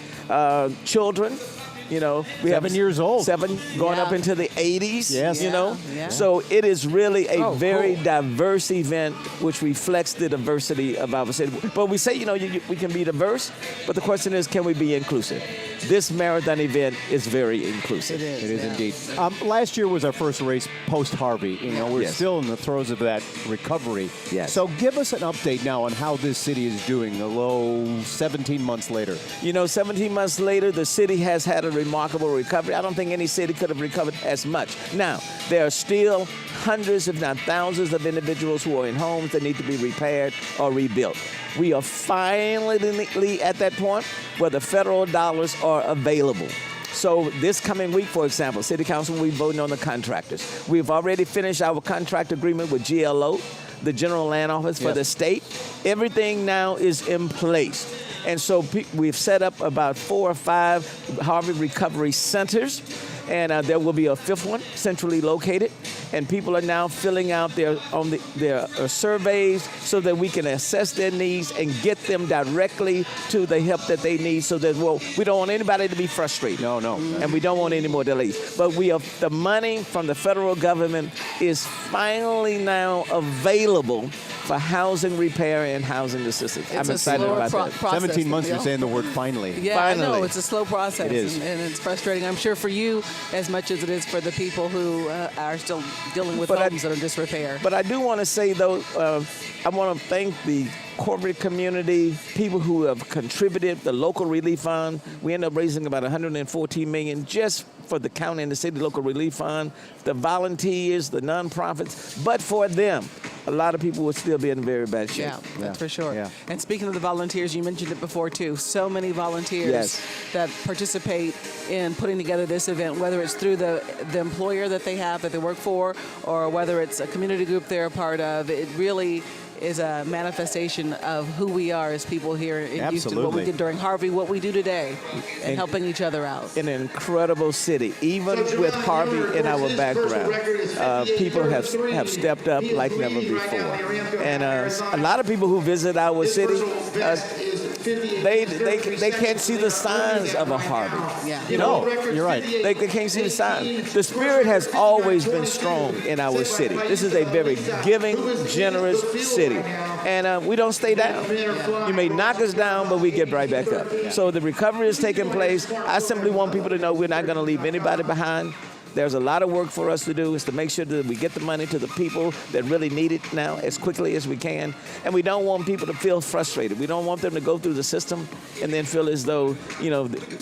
children. You know, we 7 years old. 7 going up into the 80s. Yes. You know, so it is really a very diverse event, which reflects the diversity of our city. But we say, you know, we can be diverse, but the question is, can we be inclusive? This marathon event is very inclusive. It is indeed. Last year was our first race post-Harvey. You know, we're still in the throes of that recovery. Yes. So give us an update now on how this city is doing, although 17 months later. You know, 17 months later, the city has had a remarkable recovery. I don't think any city could have recovered as much. Now, there are still hundreds, if not thousands, of individuals who are in homes that need to be repaired or rebuilt. We are finally at that point where the federal dollars are available. So this coming week, for example, City Council will be voting on the contractors. We've already finished our contract agreement with GLO, the General Land Office for the state. Everything now is in place. And so we've set up about 4 or 5 Harvey Recovery Centers, and there will be a 5th one centrally located. And people are now filling out their surveys so that we can assess their needs and get them directly to the help that they need. So that we don't want anybody to be frustrated. No. And we don't want any more delays. But the money from the federal government is finally now available for housing repair and housing assistance. I'm excited about that. 17 months, you're saying the word finally. Yeah, finally. I know. It's a slow process. It is. And it's frustrating, I'm sure, for you as much as it is for the people who are still dealing with homes that are disrepair. But I do want to say, though, I want to thank the corporate community, people who have contributed, the local relief fund. We ended up raising about $114 million just for the county and the city local relief fund, the volunteers, the nonprofits. But for them, a lot of people would still be in very bad shape. Yeah, that's for sure. Yeah. And speaking of the volunteers, you mentioned it before too. So many volunteers that participate in putting together this event, whether it's through the employer that they have that they work for, or whether it's a community group they're a part of. It really is a manifestation of who we are as people here in Houston, what we Absolutely. did during Harvey, what we do today, and helping each other out. An incredible city. Even with Harvey in our background, people have stepped up like never before. And a lot of people who visit our city, they can't see the signs of a Harvey. Yeah. You know, you're right. They can't see the signs. The spirit has always been strong in our city. This is a very giving, generous city. And we don't stay down. You may knock us down, but we get right back up. So the recovery is taking place. I simply want people to know we're not going to leave anybody behind. There's a lot of work for us to do is to make sure that we get the money to the people that really need it now as quickly as we can. And we don't want people to feel frustrated. We don't want them to go through the system and then feel as though,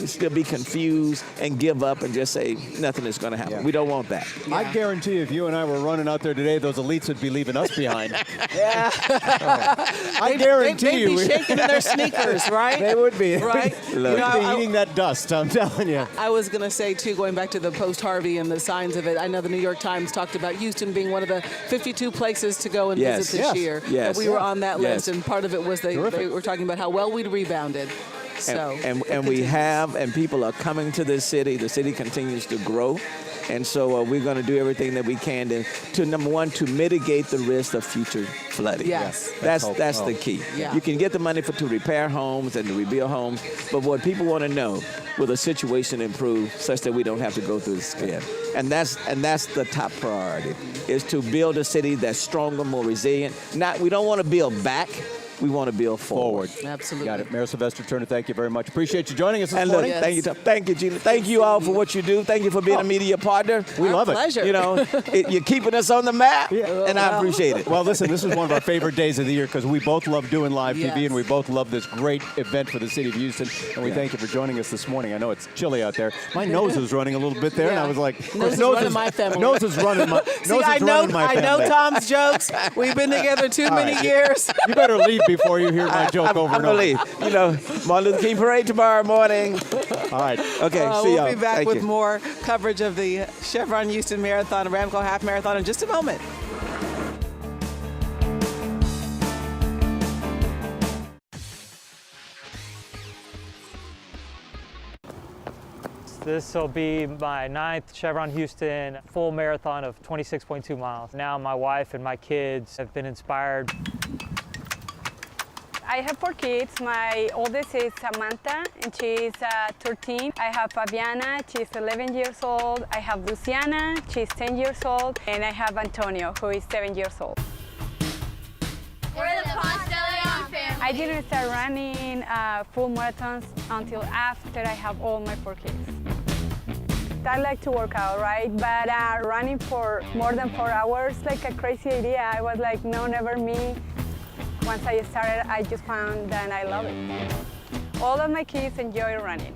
still be confused and give up and just say nothing is going to happen. Yeah. We don't want that. I guarantee you, if you and I were running out there today, those elites would be leaving us behind. Yeah. I guarantee they'd you. be shaking in their sneakers, right? They would be. Right? They'd be eating that dust, I'm telling you. I was going to say, too, going back to the post-Harvey and the signs of it, I know the New York Times talked about Houston being one of the 52 places to go and visit this year. Yes. And we were on that list, Yes. and part of it was they were talking about how well we'd rebounded. So And we have, and people are coming to this city. The city continues to grow. And so we're going to do everything that we can to number one, to mitigate the risk of future flooding. Yes. That's the key. Yeah. You can get the money to repair homes and to rebuild homes, but what people want to know, will the situation improve such that we don't have to go through this again? And that's the top priority, is to build a city that's stronger, more resilient. We don't want to build back. We want to build forward. Absolutely. Got it. Mayor Sylvester Turner, thank you very much. Appreciate you joining us this And look, morning. thank you, Tom. Thank you, Gina. Thank you all for what you do. Thank you for being a media partner. We love it. Pleasure. You're keeping us on the map, and I appreciate it. Well, listen, this is one of our favorite days of the year because we both love doing live TV, Yes. and we both love this great event for the city of Houston. And we thank you for joining us this morning. I know it's chilly out there. My nose was running a little bit there, and I was like, Nose is running my family. Nose is running my See, nose is I know, running my I family. know Tom's jokes. We've been together too many years. You better leave before you hear my joke over I and over. believe. Martin Luther King Parade tomorrow morning. All right. Okay, see y'all. We'll be back Thank with you. more coverage of the Chevron Houston Marathon, Aramco Half Marathon in just a moment. This will be my 9th Chevron Houston full marathon of 26.2 miles. Now my wife and my kids have been inspired. I have 4 kids. My oldest is Samantha, and she's 13. I have Fabiana, she's 11 years old. I have Luciana, she's 10 years old. And I have Antonio, who is 7 years old. We're the Ponce de Leon family. I didn't start running full marathons until after I have all my 4 kids. I like to work out, right? But running for more than 4 hours, like a crazy idea. I was like, no, never me. Once I started, I just found that I love it. All of my kids enjoy running.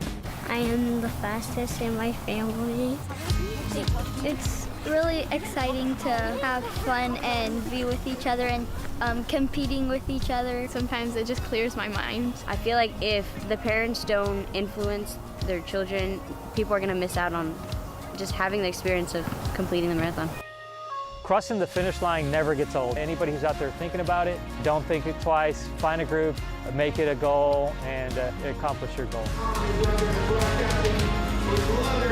I am the fastest in my family. It's really exciting to have fun and be with each other and competing with each other. Sometimes it just clears my mind. I feel like if the parents don't influence their children, people are going to miss out on just having the experience of completing the marathon. Crossing the finish line never gets old. Anybody who's out there thinking about it, don't think it twice. Find a group, make it a goal, and accomplish your goal.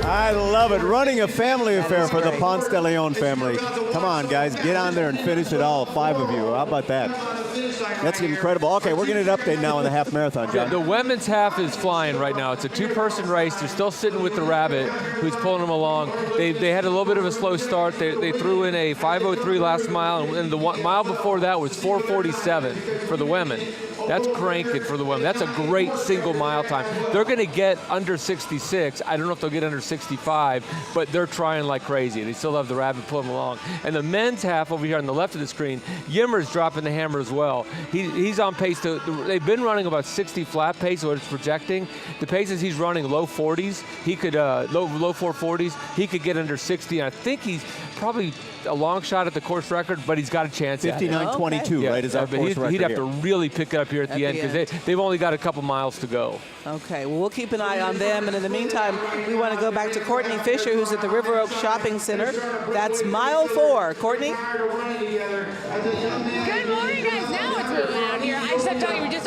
I love it. Running a family affair for the Ponce de Leon family. Come on, guys. Get on there and finish it all. 5 of you. How about that? That's incredible. Okay, we're getting an update now on the half marathon, John. The women's half is flying right now. It's a 2-person race. They're still sitting with the rabbit, who's pulling them along. They had a little bit of a slow start. They threw in a 5:03 last mile, and the mile before that was 4:47 for the women. That's cranking for the women. That's a great single mile time. They're going to get under 66. I don't know if they'll get under 65, but they're trying like crazy. They still have the rabbit pulling them along. And the men's half over here on the left of the screen, Yimmer's dropping the hammer as well. He's on pace to, they've been running about 60 flat pace, what it's projecting. The paces he's running low 40s. He could, low 440s. He could get under 60. And I think he's probably a long shot at the course record, but he's got a chance at it. 59:22, right? Is our but course record he'd have here. to really pick it up here at the end because they've only got a couple miles to go. Okay, well, we'll keep an eye on them. And in the meantime, we want to go back to Courtney Fisher, who's at the River Oak Shopping Center. That's mile 4. Courtney? Good morning, guys. Now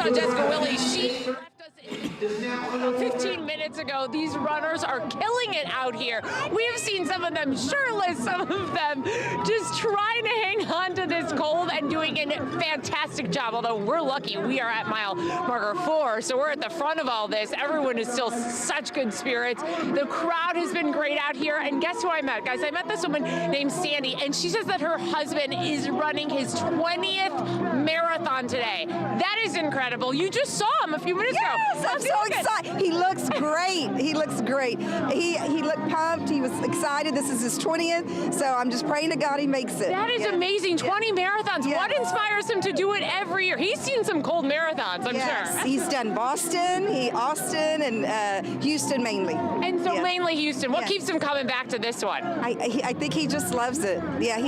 saw Jessica Willie. She left us 15 minutes ago. These runners are killing it out here. We have seen some of them shirtless, some of them just trying to hang on to this cold and doing a fantastic job. Although we're lucky, we are at mile marker 4, so we're at the front of all this. Everyone is still such good spirits. The crowd has been great out here. And guess who I met, guys? I met this woman named Sandy, and she says that her husband is running his 20th marathon today. That is incredible. You just saw him a few minutes ago. Yes, I'm so excited. He looks great. He looks great. He looked pumped. He was excited. This is his 20th, so I'm just praying to God he makes it. That is amazing. 20 marathons. Yeah. What inspires him to do it every year? He's seen some cold marathons, I'm yes. sure. He's done Boston, Austin, and Houston mainly. And so mainly Houston. What keeps him coming back to this one? I think he just loves it. Yeah,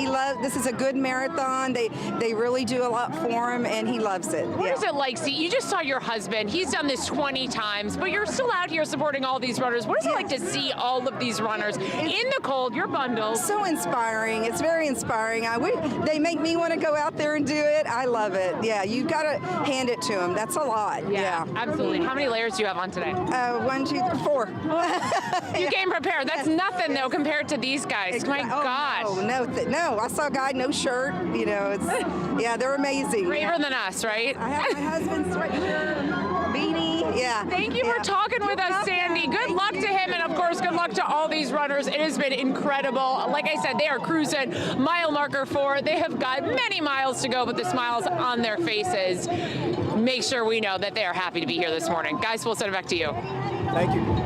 this is a good marathon. They really do a lot for him, and he loves it. What is it like? See, you just saw your husband. He's done this 20 times, but you're still out here supporting all these runners. What is it like to see all of these runners in the cold? You're bundled. So inspiring. It's very inspiring. They make me want to go out there and do it. I love it. Yeah, you got to hand it to them. That's a lot. Yeah, absolutely. How many layers do you have on today? 1, 2, 3, 4. You came prepared. That's nothing though compared to these guys. My gosh. No. I saw a guy no shirt. You know, they're amazing. Braver than us, right? I have my husband's right here, beanie. Yeah. Thank you for talking with us, Sandy. Good luck to him, and of course, good luck to all these runners. It has been incredible. Like I said, they are cruising mile marker 4. They have got many miles to go, but the smiles on their faces make sure we know that they are happy to be here this morning. Guys, we'll send it back to you. Thank you.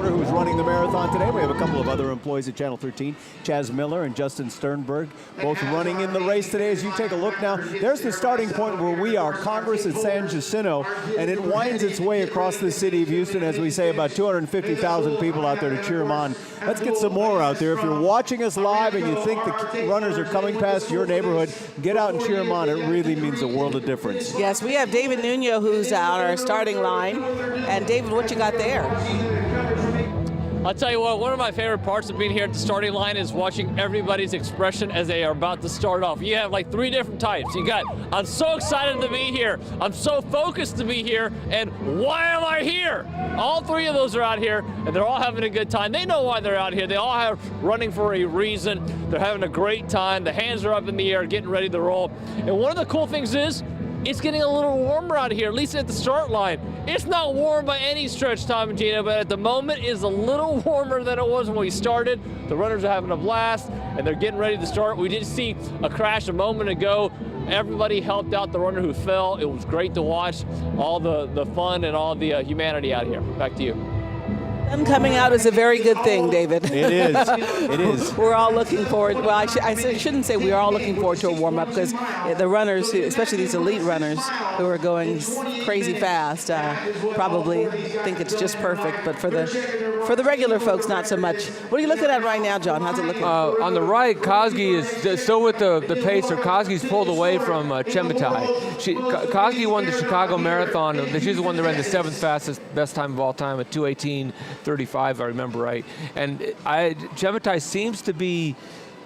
Who's running the marathon today. We have a couple of other employees at Channel 13, Chaz Miller and Justin Sternberg, both running in the race today. As you take a look now, there's the starting point where we are, Congress at San Jacinto, and it winds its way across the city of Houston. As we say, about 250,000 people out there to cheer them on. Let's get some more out there. If you're watching us live and you think the runners are coming past your neighborhood, get out and cheer them on. It really means a world of difference. Yes, we have David Nuno who's on our starting line. And David, what you got there? I'll tell you what, one of my favorite parts of being here at the starting line is watching everybody's expression as they are about to start off. You have like 3 different types. You got, I'm so excited to be here. I'm so focused to be here. And why am I here? All 3 of those are out here, and they're all having a good time. They know why they're out here. They all have running for a reason. They're having a great time. The hands are up in the air, getting ready to roll. And one of the cool things is, it's getting a little warmer out here, at least at the start line. It's not warm by any stretch, Tom and Gina, but at the moment it's a little warmer than it was when we started. The runners are having a blast, and they're getting ready to start. We did see a crash a moment ago. Everybody helped out the runner who fell. It was great to watch all the fun and all the humanity out here. Back to you. Them coming out is a very good thing, David. It is. It is. We're all looking forward. Well, I shouldn't say we're all looking forward to a warm-up, because the runners, especially these elite runners who are going crazy fast, probably think it's just perfect. But for the regular folks, not so much. What are you looking at right now, John? How's it looking? On the right, Kosgei is still with the pacer. Kosgei's pulled away from Chembatai. Kosgei won the Chicago Marathon. She's the one that ran the 7th fastest, best time of all time at 2:18:35, if I remember right. And Chembatai seems to be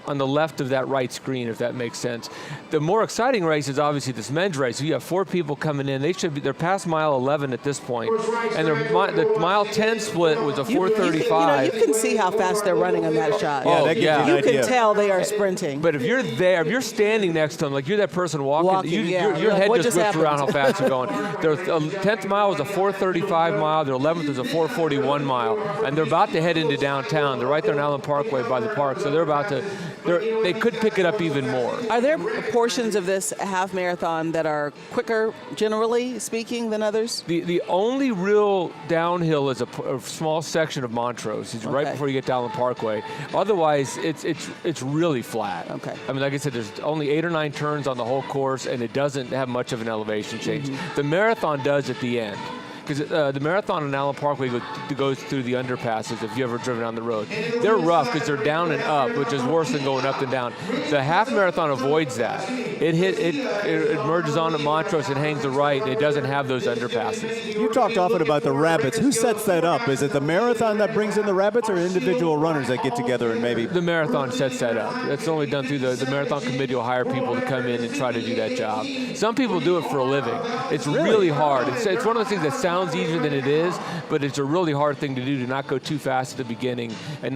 on the left of that right screen, if that makes sense. The more exciting race is obviously this men's race. You have 4 people coming in. They're past mile 11 at this point, and the mile 10 split was a 4:35. You can see how fast they're running on that shot. You can tell they are sprinting. But if you're there, if you're standing next to them, like you're that person walking your head just whips around how fast you're going. Their 10th mile was a 4:35 mile. Their 11th was a 4:41 mile, and they're about to head into downtown. They're right there on Allen Parkway by the park, so they're about to. They could pick it up even more. Are there portions of this half marathon that are quicker, generally speaking, than others? The only real downhill is a small section of Montrose. It's right before you get to Allen Parkway. Otherwise, it's really flat. Okay. I mean, like I said, there's only 8 or 9 turns on the whole course, and it doesn't have much of an elevation change. Mm-hmm. The marathon does at the end. Because the marathon in Allen Parkway goes through the underpasses, if you've ever driven on the road. They're rough because they're down and up, which is worse than going up and down. The half marathon avoids that. it merges on at Montrose and hangs a right, and it doesn't have those underpasses. You talked often about the rabbits. Who sets that up? Is it the marathon that brings in the rabbits, or individual runners that get together and maybe? The marathon sets that up. It's only done through the marathon committee will hire people to come in and try to do that job. Some people do it for a living. It's really hard. It's one of those things that sounds easier than it is, but it's a really hard thing to do, to not go too fast at the beginning, and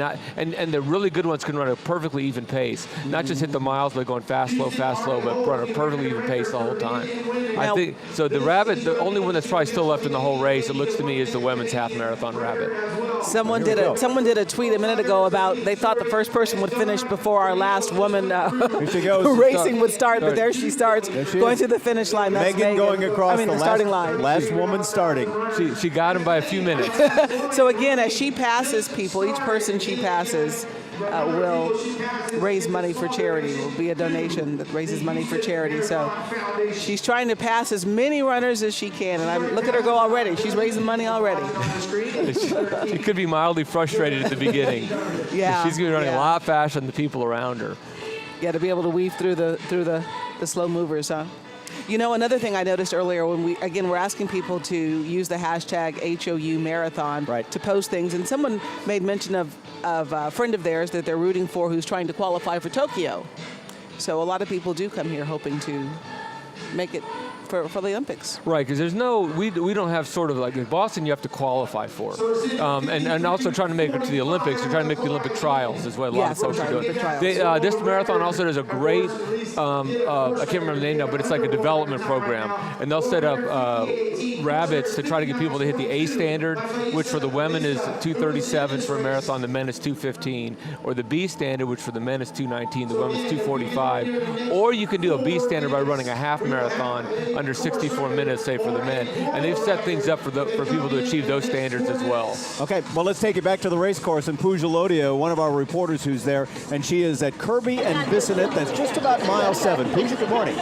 the really good ones can run a perfectly even pace, not just hit the miles by going fast, slow, but run a perfectly even pace the whole time. I think so. The rabbit, the only one that's probably still left in the whole race, it looks to me, is the women's half marathon rabbit. Someone did a tweet a minute ago about they thought the first person would finish before our last woman racing would start, but there she starts going to the finish line. That's Megan going across the starting line. Last woman starting. She got him by a few minutes. So again, as she passes people, each person she passes will raise money for charity. Will be a donation that raises money for charity. So she's trying to pass as many runners as she can, and look at her go already. She's raising money already. She could be mildly frustrated at the beginning. Yeah, she's going to be running a lot faster than the people around her. Yeah, to be able to weave through the slow movers, huh? You know, another thing I noticed earlier when we're asking people to use the hashtag HOU Marathon to post things, and someone made mention of a friend of theirs that they're rooting for who's trying to qualify for Tokyo. So a lot of people do come here hoping to make it for the Olympics. Right, because we don't have sort of like in Boston you have to qualify for, and also trying to make it to the Olympics. They're trying to make the Olympic trials is what a lot of folks are doing. This marathon also does a great, I can't remember the name now, but it's like a development program, and they'll set up rabbits to try to get people to hit the A standard, which for the women is 2:37 for a marathon, the men is 2:15, or the B standard, which for the men is 2:19, the women is 2:45, or you can do a B standard by running a half marathon under 64 minutes, say, for the men. And they've set things up for people to achieve those standards as well. Okay, well, let's take it back to the race course, and Pooja Lodia, one of our reporters who's there, and she is at Kirby and Bissonnet. That's just about mile 7. Pooja, good morning.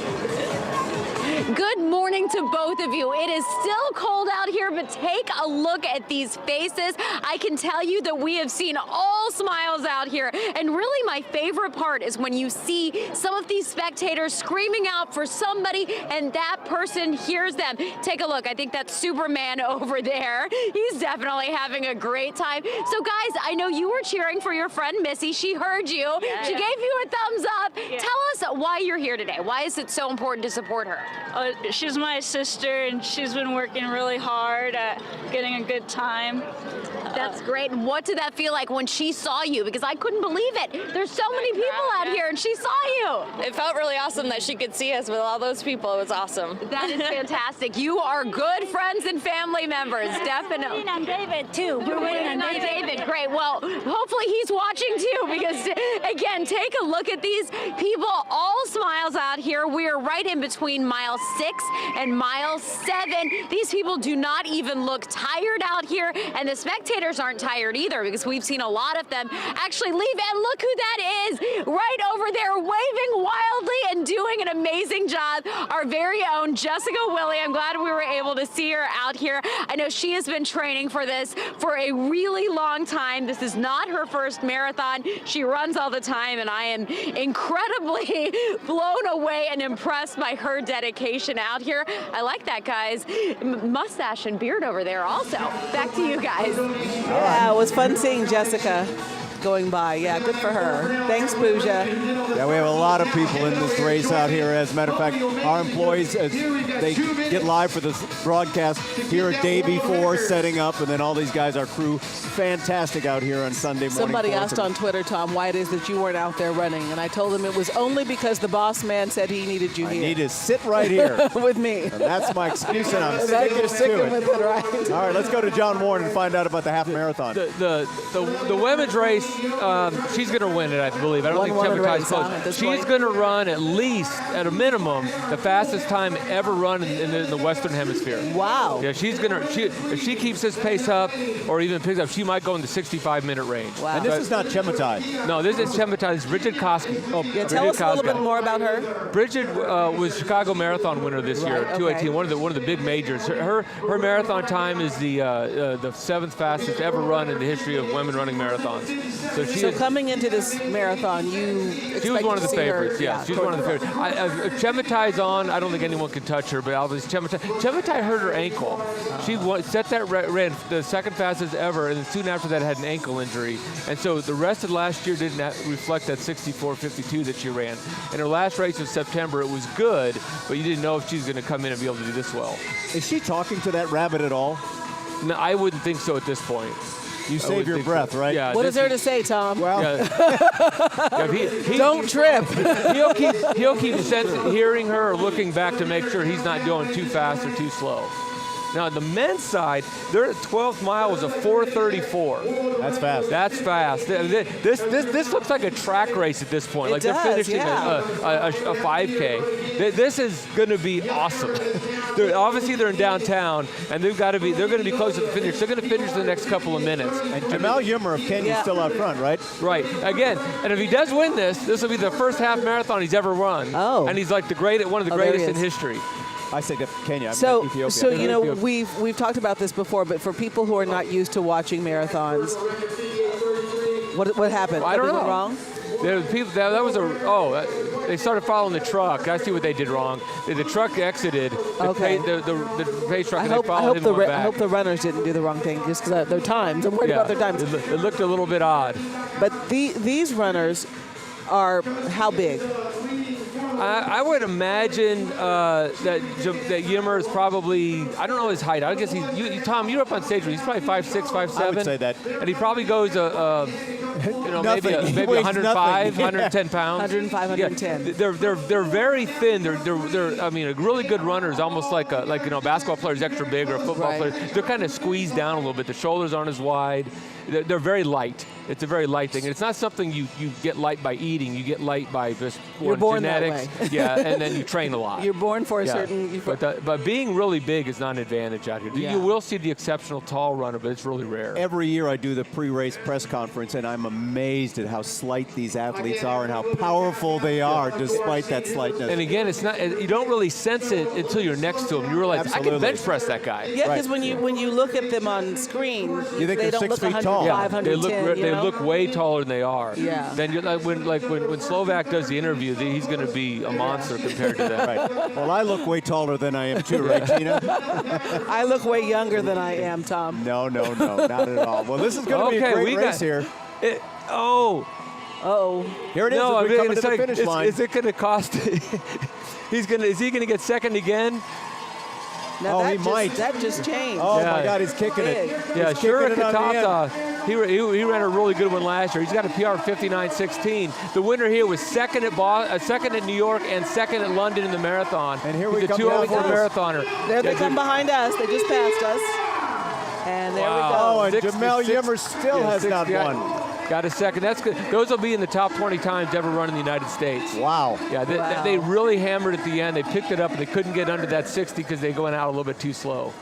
Good morning to both of you. It is still cold out here, but take a look at these faces. I can tell you that we have seen all smiles out here. And really my favorite part is when you see some of these spectators screaming out for somebody and that person hears them. Take a look. I think that's Superman over there. He's definitely having a great time. So guys, I know you were cheering for your friend Missy. She heard you. She gave you a thumbs up. Tell us why you're here today. Why is it so important to support her? She's my sister, and she's been working really hard at getting a good time. That's great. And what did that feel like when she saw you? Because I couldn't believe it. There's so many people out here, and she saw you. It felt really awesome that she could see us with all those people. It was awesome. That is fantastic. You are good friends and family members, definitely. We're waiting on David, too. We're waiting on David. Great. Well, hopefully he's watching, too, because, again, take a look at these people. All smiles out here. We're right in between mile 6 and mile 7. These people do not even look tired out here, and the spectators aren't tired either, because we've seen a lot of them actually leave. And look who that is right over there, waving wildly and doing an amazing job. Our very own Jessica Willie. I'm glad we were able to see her out here. I know she has been training for this for a really long time. This is not her first marathon. She runs all the time, and I am incredibly blown away and impressed by her dedication out here. I like that, guys. Mustache and beard over there also. Back to you guys. Yeah, it was fun seeing Jessica going by. Yeah, good for her. Thanks, Pooja. Yeah, we have a lot of people in this race out here. As a matter of fact, our employees, as they get live for this broadcast, here a day before setting up, and then all these guys, our crew, fantastic out here on Sunday morning. Somebody asked on Twitter, Tom, why it is that you weren't out there running, and I told them it was only because the boss man said he needed you here. I need to sit right here. With me. And that's my excuse, and I'm sticking to it. With it, right? All right, let's go to John Warren and find out about the half marathon. The women's race, she's going to win it, I believe. I don't think Cheptai's close. She's going to run at least, at a minimum, the fastest time ever run in the Western Hemisphere. Wow. Yeah, she's going to. If she keeps this pace up, or even picks up, she might go in the 65-minute range. Wow. And this is not Cheptai. No, this is Cheptai. It's Bridget Koski. Yeah, tell us a little bit more about her. Bridget was Chicago Marathon winner this year, 2:18. One of the big majors. Her marathon time is the 7th fastest ever run in the history of women running marathons. So coming into this marathon, she was one of the favorites. Yeah, she was one of the favorites. Chemetai's on. I don't think anyone can touch her, but Chemetai hurt her ankle. She set that ran the second fastest ever, and then soon after that had an ankle injury. And so the rest of last year didn't reflect that 64.52 that she ran. In her last race of September, it was good, but you didn't know if she was going to come in and be able to do this well. Is she talking to that rabbit at all? No, I wouldn't think so at this point. You save your breath, right? Yeah. What is there to say, Tom? Well, don't trip. He'll keep hearing her or looking back to make sure he's not going too fast or too slow. Now, on the men's side, their 12th mile was a 4:34. That's fast. That's fast. This looks like a track race at this point. Like they're finishing a 5K. This is going to be awesome. Obviously, they're in downtown, and they're going to be close to the finish. They're going to finish in the next couple of minutes. And Jamal Yimmer of Kenya is still out front, right? Right. Again, and if he does win this will be the first half marathon he's ever run. Oh. And he's like one of the greatest in history. I say Kenya. So Ethiopia. we've talked about this before, but for people who are not used to watching marathons, what happened? I don't know. What went wrong? They started following the truck. I see what they did wrong. The truck exited. The pace truck. I hope the runners didn't do the wrong thing just because their times. I'm worried about their times. It looked a little bit odd. But these runners are how big? I would imagine that Yimmer is probably, I don't know his height. I guess Tom, you're up on stage with him. He's probably 5'6", 5'7". I would say that. And he probably goes, maybe 105, 110 pounds. 105, 110. Yeah, they're very thin. They're really good runners, almost like basketball players extra big or a football player. They're kind of squeezed down a little bit. The shoulders aren't as wide. They're very light. It's a very light thing. And it's not something you get light by eating. You get light by just genetics. Yeah, and then you train a lot. You're born for a certain. But being really big is not an advantage out here. Yeah. You will see the exceptional tall runner, but it's really rare. Every year I do the pre-race press conference, and I'm amazed at how slight these athletes are and how powerful they are, despite that slightness. And again, it's not. You don't really sense it until you're next to them. You realize I can bench press that guy. Yeah, because when you look at them on screen, you think they they're don't 6 look feet tall. Yeah, they look way taller than they are. Yeah. Then when Slovak does the interview, he's going to be a monster compared to that. Right. Well, I look way taller than I am too, right, Gina? I look way younger than I am, Tom. No, not at all. Well, this is going to be a great race here. Here it is. We're coming to the finish line. Is it going to cost? Is he going to get second again? Now he might. That just changed. Oh, my God, he's kicking it. Yeah, Shura Katata, he ran a really good one last year. He's got a PR of 59.16. The winner here was second at New York and second at London in the marathon. And here we come. The 204 marathoner. There they come behind us. They just passed us. And there we go. Oh, and Jamal Yimmer still has not won. Got a second. That's good. Those will be in the top 20 times ever run in the United States. Wow. Yeah, they really hammered at the end. They picked it up, and they couldn't get under that 60 because they went out a little bit too slow.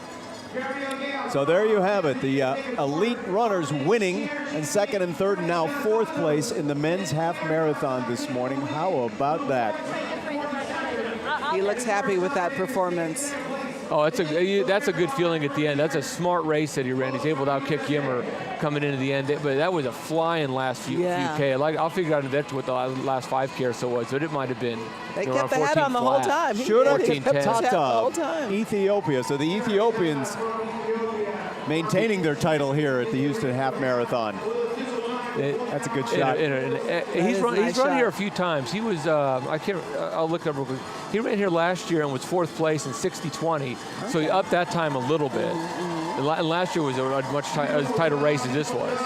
So there you have it. The elite runners winning in second and third, and now fourth place in the men's half marathon this morning. How about that? He looks happy with that performance. Oh, that's a good feeling at the end. That's a smart race that he ran. He's able to outkick Yimmer coming into the end. But that was a flying last few K. I'll figure out that's what the last 5K or so was, but it might have been. They kept the head on the whole time. Shura Katata, Ethiopia. So the Ethiopians maintaining their title here at the Houston Half Marathon. That's a good shot. He's run here a few times. He was, I'll look up real quick. He ran here last year and was fourth place in 60:20. So he upped that time a little bit. And last year was a much tighter race as this was.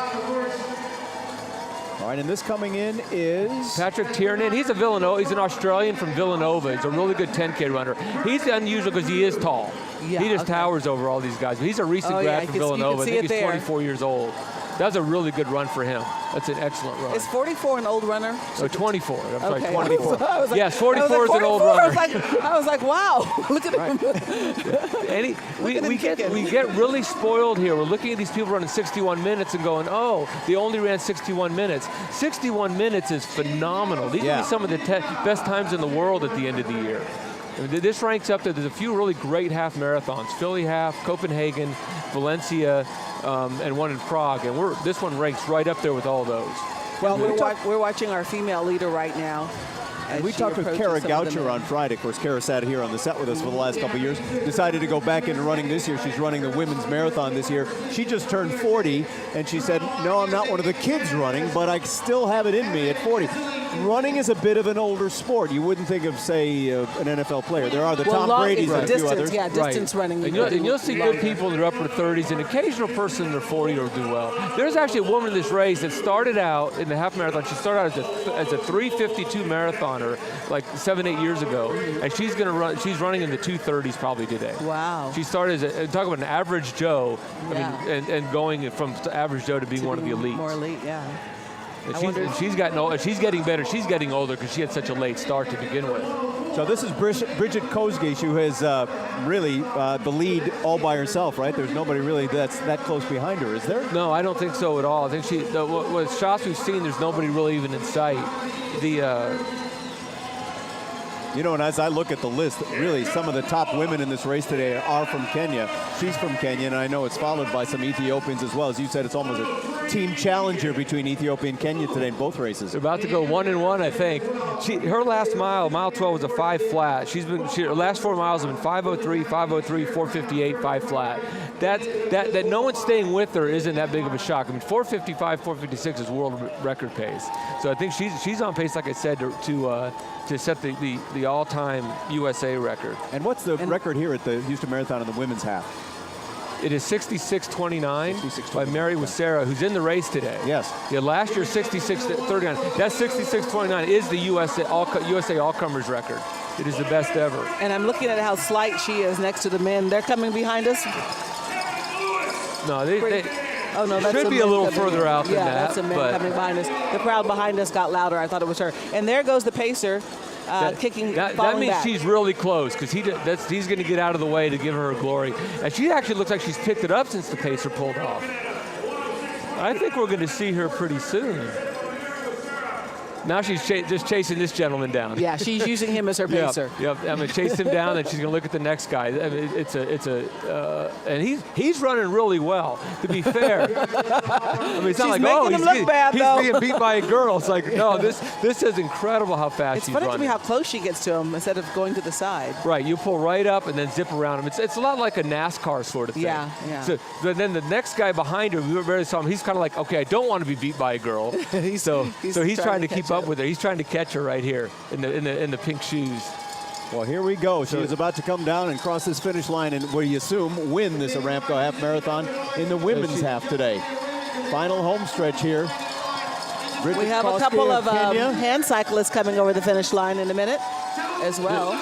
All right, and this coming in is Patrick Tiernan. He's an Australian from Villanova. He's a really good 10K runner. He's unusual because he is tall. Yeah, he just towers over all these guys. But he's a recent grad from Villanova. I think he's 24 years old. That's a really good run for him. That's an excellent run. Is 44 an old runner? So 24. I'm sorry, okay. 24. Like, yes, 44 is an old runner. I was like, wow, look at him. We get really spoiled here. We're looking at these people running 61 minutes and going, oh, they only ran 61 minutes. 61 minutes is phenomenal. These are some of the best times in the world at the end of the year. I mean, this ranks up there. There's a few really great half marathons: Philly half, Copenhagen, Valencia, and one in Prague. And this one ranks right up there with all those. Well, we're watching our female leader right now. We talked with Kara Goucher on Friday. Of course, Kara sat here on the set with us for the last couple of years. Decided to go back into running this year. She's running the women's marathon this year. She just turned 40, and she said, no, I'm not one of the kids running, but I still have it in me at 40. Running is a bit of an older sport. You wouldn't think of, say, an NFL player. There are the Tom Brady's and a few others. Yeah, distance running. And you'll see good people in their upper 30s, an occasional person in their 40s will do well. There's actually a woman in this race that started out in the half marathon. She started out as a 3:52 marathoner like 7-8 years ago, and she's going to run. She's running in the 2:30s probably today. Wow. She started as talk about an average Joe, Yeah. I mean, and going from average Joe to being one of the elites. More elite, yeah. And she's gotten old. She's getting better. She's getting older because she had such a late start to begin with. So this is Bridget Kosgei, who has really the lead all by herself, right? There's nobody really that's that close behind her, is there? No, I don't think so at all. I think what shots we've seen, there's nobody really even in sight. You know, and as I look at the list, really some of the top women in this race today are from Kenya. She's from Kenya, and I know it's followed by some Ethiopians as well. As you said, it's almost a team challenger between Ethiopia and Kenya today in both races. They're about to go 1-1, I think. Her last mile 12, was a 5 flat. Her last 4 miles have been 5:03, 5:03, 4:58, 5 flat. That no one's staying with her isn't that big of a shock. I mean, 4:55, 4:56 is world record pace. So I think she's on pace, like I said, to set the all-time USA record. And what's the record here at the Houston Marathon in the women's half? It is 66:29 by Mary Wasera, who's in the race today. Yes. Yeah, last year 66:39. That 66:29 is the USA all-comers record. It is the best ever. And I'm looking at how slight she is next to the men. They're coming behind us. No, they Oh, no, that's should be a little further out than that. Yeah, that's a man coming behind us. The crowd behind us got louder. I thought it was her. And there goes the pacer. Kicking, that means back. She's really close because he's going to get out of the way to give her glory. And she actually looks like she's picked it up since the pacer pulled off. I think we're going to see her pretty soon. Now she's just chasing this gentleman down. Yeah, she's using him as her pacer. Yep. I'm going to chase him down, and she's going to look at the next guy. I mean, and he's running really well. To be fair, I mean, it's not like he's being beat by a girl. It's like no, this is incredible how fast he's running. It's funny to me how close she gets to him instead of going to the side. Right, you pull right up and then zip around him. It's a lot like a NASCAR sort of thing. Yeah. So then the next guy behind her, we barely saw him. He's kind of like, okay, I don't want to be beat by a girl. so he's trying to keep up with her. He's trying to catch her right here in the pink shoes. Well, here we go. She is about to come down and cross this finish line and, we assume, win this Aramco Half Marathon in the women's half today. Final home stretch here. We have a couple of hand cyclists coming over the finish line in a minute as well.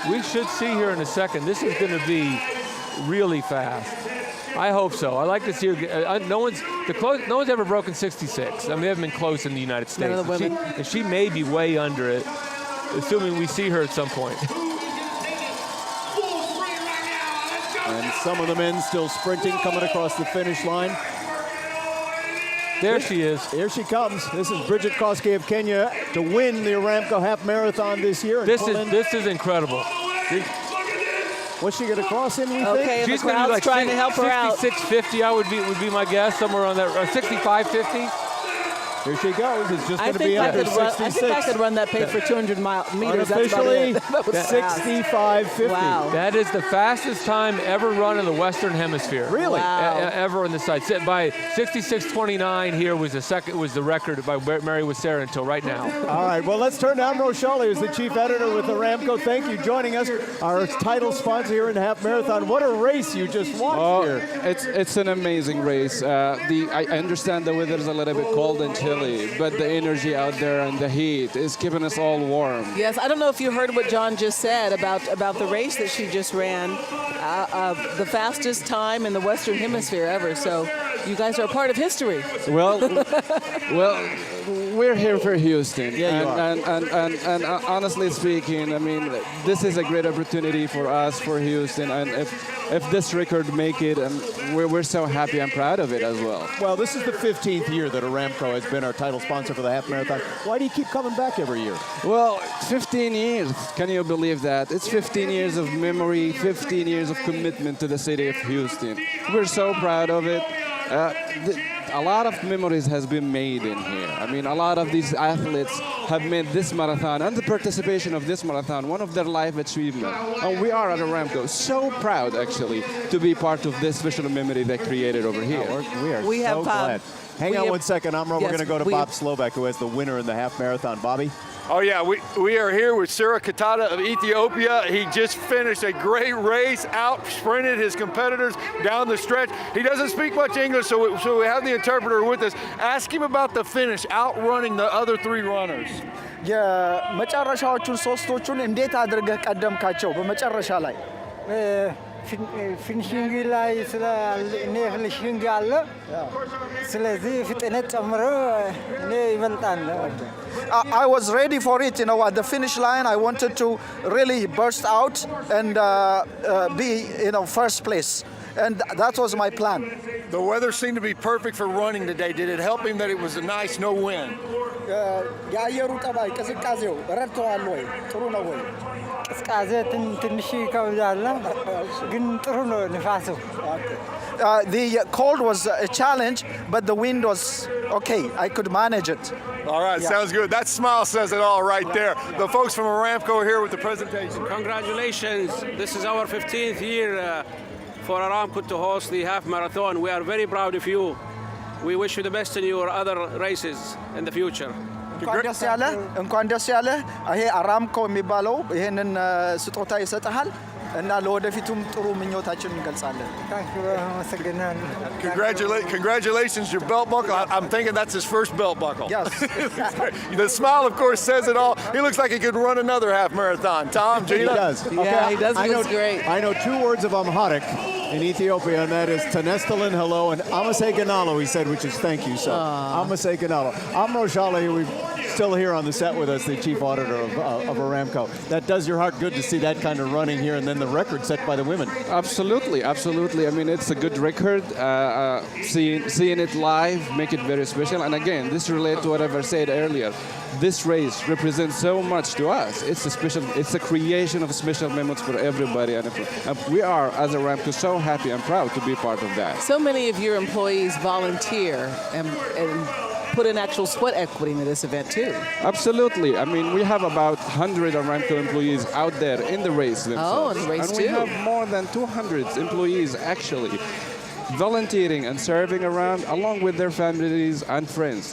We should see here in a second. This is going to be really fast. I hope so. I like to see her. No one's ever broken 66. I mean, they haven't been close in the United States. None of the women. And she may be way under it, assuming we see her at some point. And some of the men still sprinting, coming across the finish line. There she is. Here she comes. This is Bridget Kosgei of Kenya to win the Aramco Half Marathon this year. This is incredible. What's she going to cross in, we think? Okay, she's the crowd's trying to help her out. 66:50 would be my guess, somewhere on that, or 65:50. Here she goes. It's just going to be under 66. I think I could run that pace for 200 meters. Unofficially, That's 65:50. Wow. That is the fastest time ever run in the Western Hemisphere. Really? Wow. Ever on the side. By 66:29 here was the record by Mary Wasera until right now. All right, well, let's turn down Roshali, who's the chief editor with Aramco. Thank you joining us, our title sponsor here in the Half Marathon. What a race you just watched here. It's an amazing race. I understand the weather is a little bit cold and chilly, but the energy out there and the heat is keeping us all warm. Yes, I don't know if you heard what John just said about the race that she just ran, the fastest time in the Western Hemisphere ever. So you guys are a part of history. Well, we're here for Houston. Yeah, you are. And honestly speaking, I mean, this is a great opportunity for us, for Houston. And if this record make it, and we're so happy and proud of it as well. Well, this is the 15th year that Aramco has been our title sponsor for the half marathon. Why do you keep coming back every year? Well, 15 years. Can you believe that? It's 15 years of memory, 15 years of commitment to the city of Houston. We're so proud of it. A lot of memories has been made in here. I mean, a lot of these athletes have made this marathon and the participation of this marathon one of their life achievements. And we are at Aramco so proud, actually, to be part of this special memory they created over here. We are so glad. Hang on one second, Amro. Yes, we're going to go to Bob Slovak, who has the winner in the half marathon. Bobby? Oh, yeah, we are here with Sira Katada of Ethiopia. He just finished a great race, out-sprinted his competitors down the stretch. He doesn't speak much English, so we have the interpreter with us. Ask him about the finish, outrunning the other three runners. የመጨረሻዎቹን ሶስቶቹን እንዴት አድርገህ ቀደምካቸው? በመጨረሻ ላይ ፊኒሽንግ ላይ እኔ ፊኒሽንግ አለ። ስለዚህ ፍጥነት ጨምሮ እኔ ይበልጣል። I was ready for it, at the finish line. I wanted to really burst out and be, first place. And that was my plan. The weather seemed to be perfect for running today. Did it help him that it was a nice no wind? የአየሩ ጠባይ ቅዝቃዜው ረድተዋል ወይ? ጥሩ ነው ወይ? ቅዝቃዜ ትንሽ ይከብዳል፣ ግን ጥሩ ነው ንፋሱ። The cold was a challenge, but the wind was okay. I could manage it. All right, sounds good. That smile says it all right there. The folks from Aramco are here with the presentation. Congratulations. This is our 15th year for Aramco to host the half marathon. We are very proud of you. We wish you the best in your other races in the future. እንኳን ደስ ያለ ይሄ አራምኮ የሚባለው ይሄንን ስጦታ ይሰጣል እና ለወደፊቱም ጥሩ ምኞታችንን እንገልጻለን። Congratulations, your belt buckle. I'm thinking that's his first belt buckle. Yes. The smile, of course, says it all. He looks like he could run another half marathon. Tom, Gina? He does. Yeah, he does. He looks great. I know two words of Amharic in Ethiopia, and that is Tanestalin, hello, and Amase Ganalo, he said, which is thank you. So, Amase Ganalo. Amro Shale, we're still here on the set with us, the chief auditor of Aramco. That does your heart good to see that kind of running here, and then the record set by the women. Absolutely, absolutely. I mean, it's a good record. Seeing it live make it very special. And again, this relates to what I said earlier. This race represents so much to us. It's a creation of special memories for everybody. And we are, as Aramco, so happy and proud to be part of that. So many of your employees volunteer and put in actual sweat equity into this event too. Absolutely. I mean, we have about 100 Aramco employees out there in the race themselves. Oh, in the race and too. We have more than 200 employees actually volunteering and serving around along with their families and friends.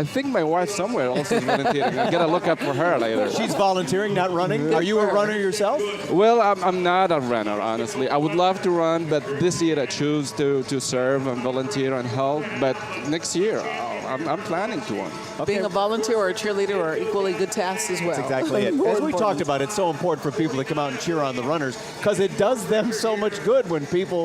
I think my wife somewhere also is volunteering. I gotta look up for her later. She's volunteering, not running. Are you a runner yourself? Well, I'm not a runner, honestly. I would love to run, but this year I choose to serve and volunteer and help. But next year, I'm planning to run. Okay. Being a volunteer or a cheerleader are equally good tasks as well. That's exactly it. As we talked about, it's so important for people to come out and cheer on the runners because it does them so much good when people,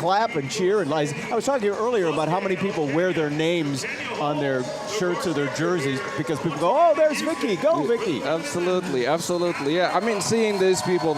clap and cheer. And I was talking to you earlier about how many people wear their names on their shirts or their jerseys because people go, oh, there's Vicky, go Vicky. Absolutely, absolutely. Yeah, I mean, seeing these people,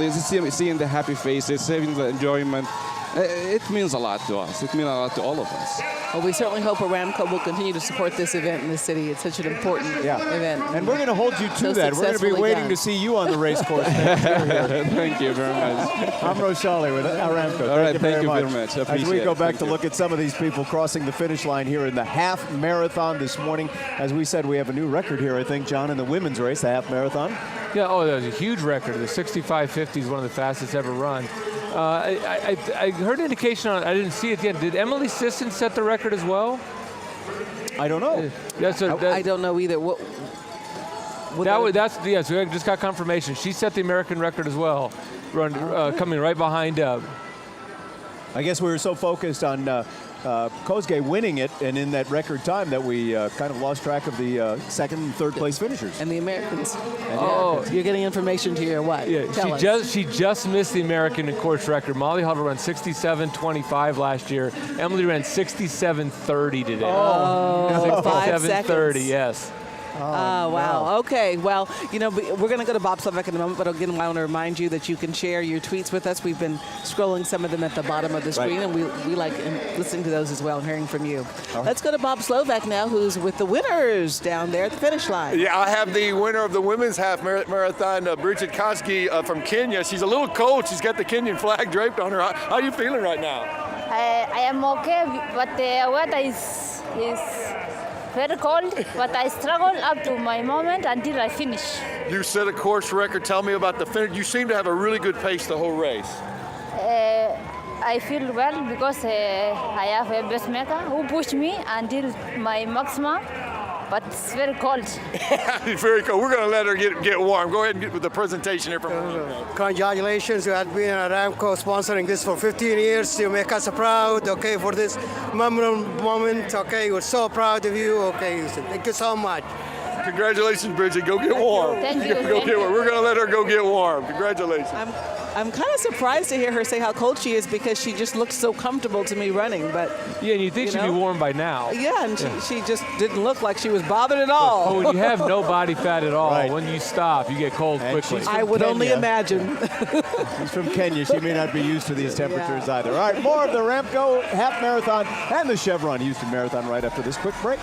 seeing the happy faces, seeing the enjoyment, it means a lot to us. It means a lot to all of us. Well, we certainly hope Aramco will continue to support this event in the city. It's such an important event. And we're going to hold you to that. We're going to be waiting to see you on the race course. Thank you very much. I'm Roshali with Aramco. All right, thank you very much. As we go back to look at some of these people crossing the finish line here in the half marathon this morning. As we said, we have a new record here, I think, John, in the women's race, the half marathon. Yeah, that was a huge record. The 65:50 is one of the fastest ever run. I heard indication on it. I didn't see it yet. Did Emily Sisson set the record as well? I don't know. I don't know either. Yes, we just got confirmation. She set the American record as well, coming right behind. I guess we were so focused on Kosgei winning it, and in that record time that we kind of lost track of the second and third place finishers. And the Americans. Oh, you're getting information to your what? Yeah, Tell us. she just missed the American in course record. Molly Huddle ran 67.25 last year. Emily ran 67.30 today. Oh, 5 seconds. 67.30, yes. Oh, wow. no. Okay. Well, you know, we're going to go to Bob Slovak in a moment, but again, I want to remind you that you can share your tweets with us. We've been scrolling some of them at the bottom of the screen, and we like listening to those as well and hearing from you. Let's go to Bob Slovak now, who's with the winners down there at the finish line. Yeah, I have the winner of the women's half marathon, Bridget Koski from Kenya. She's a little cold. She's got the Kenyan flag draped on her. How are you feeling right now? I am okay, but the weather is very cold, but I struggle up to my moment until I finish. You set a course record. Tell me about the finish. You seem to have a really good pace the whole race. I feel well because I have a pacemaker who pushed me until my maximum, but it's very cold. It's very cold. We're going to let her get warm. Go ahead and get with the presentation here from her. Congratulations, you have been at Aramco sponsoring this for 15 years. You make us proud, okay, for this memorable moment, okay. We're so proud of you, okay. Thank you so much. Congratulations, Bridget. Go get warm. Thank you. Go get warm. We're going to let her go get warm. Congratulations. I'm kind of surprised to hear her say how cold she is because she just looks so comfortable to me running. But yeah, and you think she'd be warm by now. Yeah, and she just didn't look like she was bothered at all. But when you have no body fat at all, when you stop, you get cold quickly. I would only imagine. She's from Kenya. She may not be used to these temperatures either. All right, more of the Aramco Half Marathon and the Chevron Houston Marathon right after this quick break.